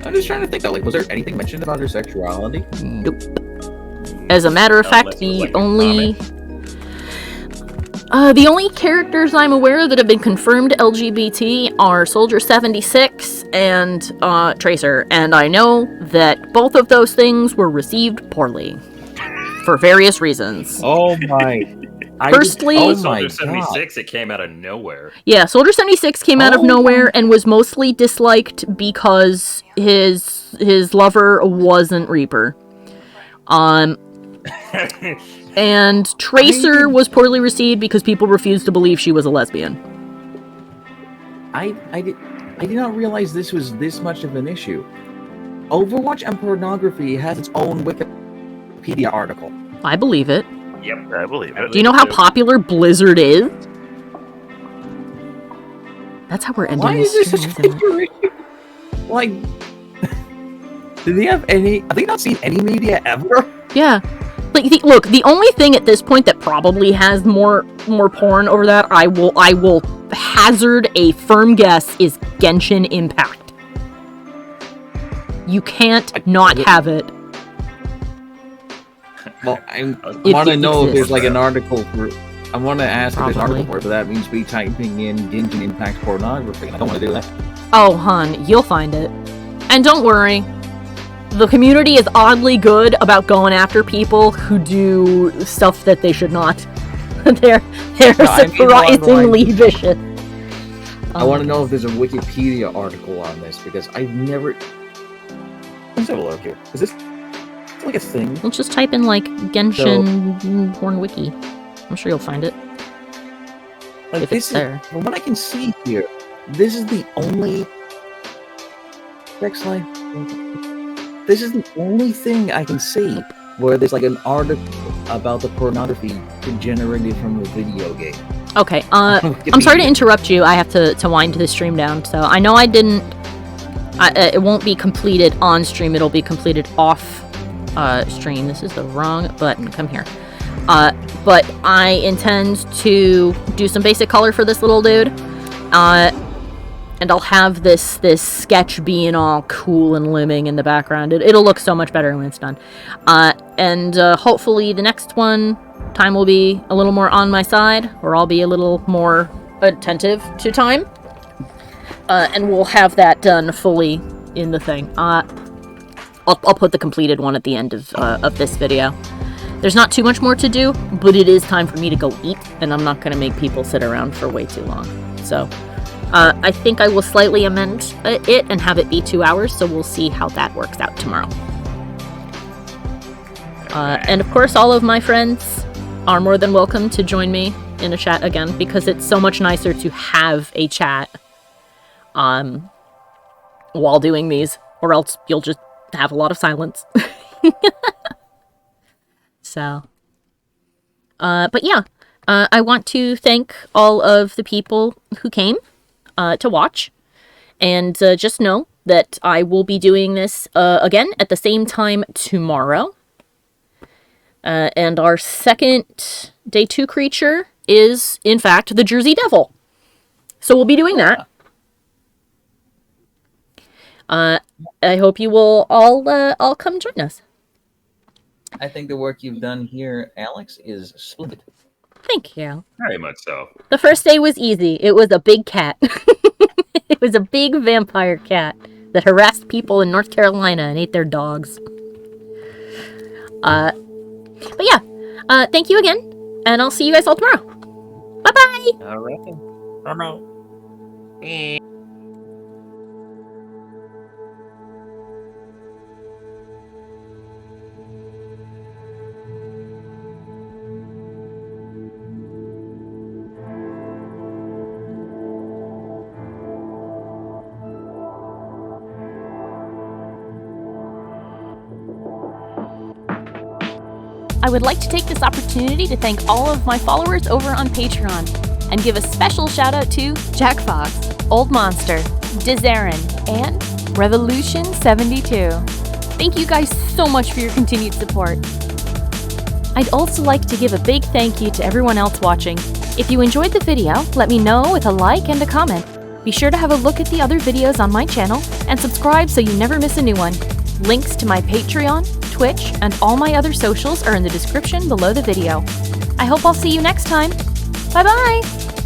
I'm just trying to think though, like, was there anything mentioned about her sexuality? Nope. As a matter of fact, the only characters I'm aware of that have been confirmed LGBT are Soldier 76 and Tracer, and I know that both of those things were received poorly for various reasons. Oh my. Firstly, Soldier 76, it came out of nowhere. Yeah, Soldier 76 came out of nowhere and was mostly disliked because his lover wasn't Reaper. And Tracer was poorly received because people refused to believe she was a lesbian. I did not realize this was this much of an issue. Overwatch and pornography has its own Wikipedia article. I believe it. Yep, I believe it. Do you know how popular Blizzard is? That's how we're ending Why this is this stream, such a major issue? Like, do they have any? Have they not seen any media ever? Yeah. Like, look, the only thing at this point that probably has more porn over that, I will hazard a firm guess, is Genshin Impact. You can't not have it. Well, I want to know if there's like an article for. I want to ask if there's an article for it, but that means be typing in Genshin Impact pornography, and I don't want to do that. Oh, hun, you'll find it. And don't worry, the community is oddly good about going after people who do stuff that they should not. They're surprisingly vicious. I want to know if there's a Wikipedia article on this because I've never. Let's have a look here. Is this like a thing? Let's just type in like Genshin porn wiki. I'm sure you'll find it. Like, if it's there. From what I can see here, this is the only next slide. This is the only thing I can see where there's like an article about the pornography generated from a video game. Okay, I'm sorry to interrupt you. I have to wind this stream down. So I know I didn't It won't be completed on stream. It'll be completed off stream. This is the wrong button. Come here. But I intend to do some basic color for this little dude. And I'll have this sketch being all cool and looming in the background. It'll look so much better when it's done. And hopefully the next one, time will be a little more on my side, or I'll be a little more attentive to time. And we'll have that done fully in the thing. I'll put the completed one at the end of this video. There's not too much more to do, but it is time for me to go eat, and I'm not going to make people sit around for way too long. So, I think I will slightly amend it and have it be 2 hours, so we'll see how that works out tomorrow. And of course, all of my friends are more than welcome to join me in a chat again, because it's so much nicer to have a chat while doing these, or else you'll just have a lot of silence. So, but yeah, I want to thank all of the people who came to watch, and just know that I will be doing this again at the same time tomorrow. And our second day 2 creature is, in fact, the Jersey Devil. So we'll be doing that. I hope you will all come join us. I think the work you've done here, Alex, is splendid. Thank you. Very much so. The first day was easy. It was a big cat. It was a big vampire cat that harassed people in North Carolina and ate their dogs. But yeah, thank you again, and I'll see you guys all tomorrow. Bye-bye! All right. Bye-bye. I would like to take this opportunity to thank all of my followers over on Patreon, and give a special shout out to Jack Fox, Old Monster, Dizarin, and Revolution72. Thank you guys so much for your continued support. I'd also like to give a big thank you to everyone else watching. If you enjoyed the video, let me know with a like and a comment. Be sure to have a look at the other videos on my channel, and subscribe so you never miss a new one. Links to my Patreon, Twitch, and all my other socials are in the description below the video. I hope I'll see you next time. Bye-bye!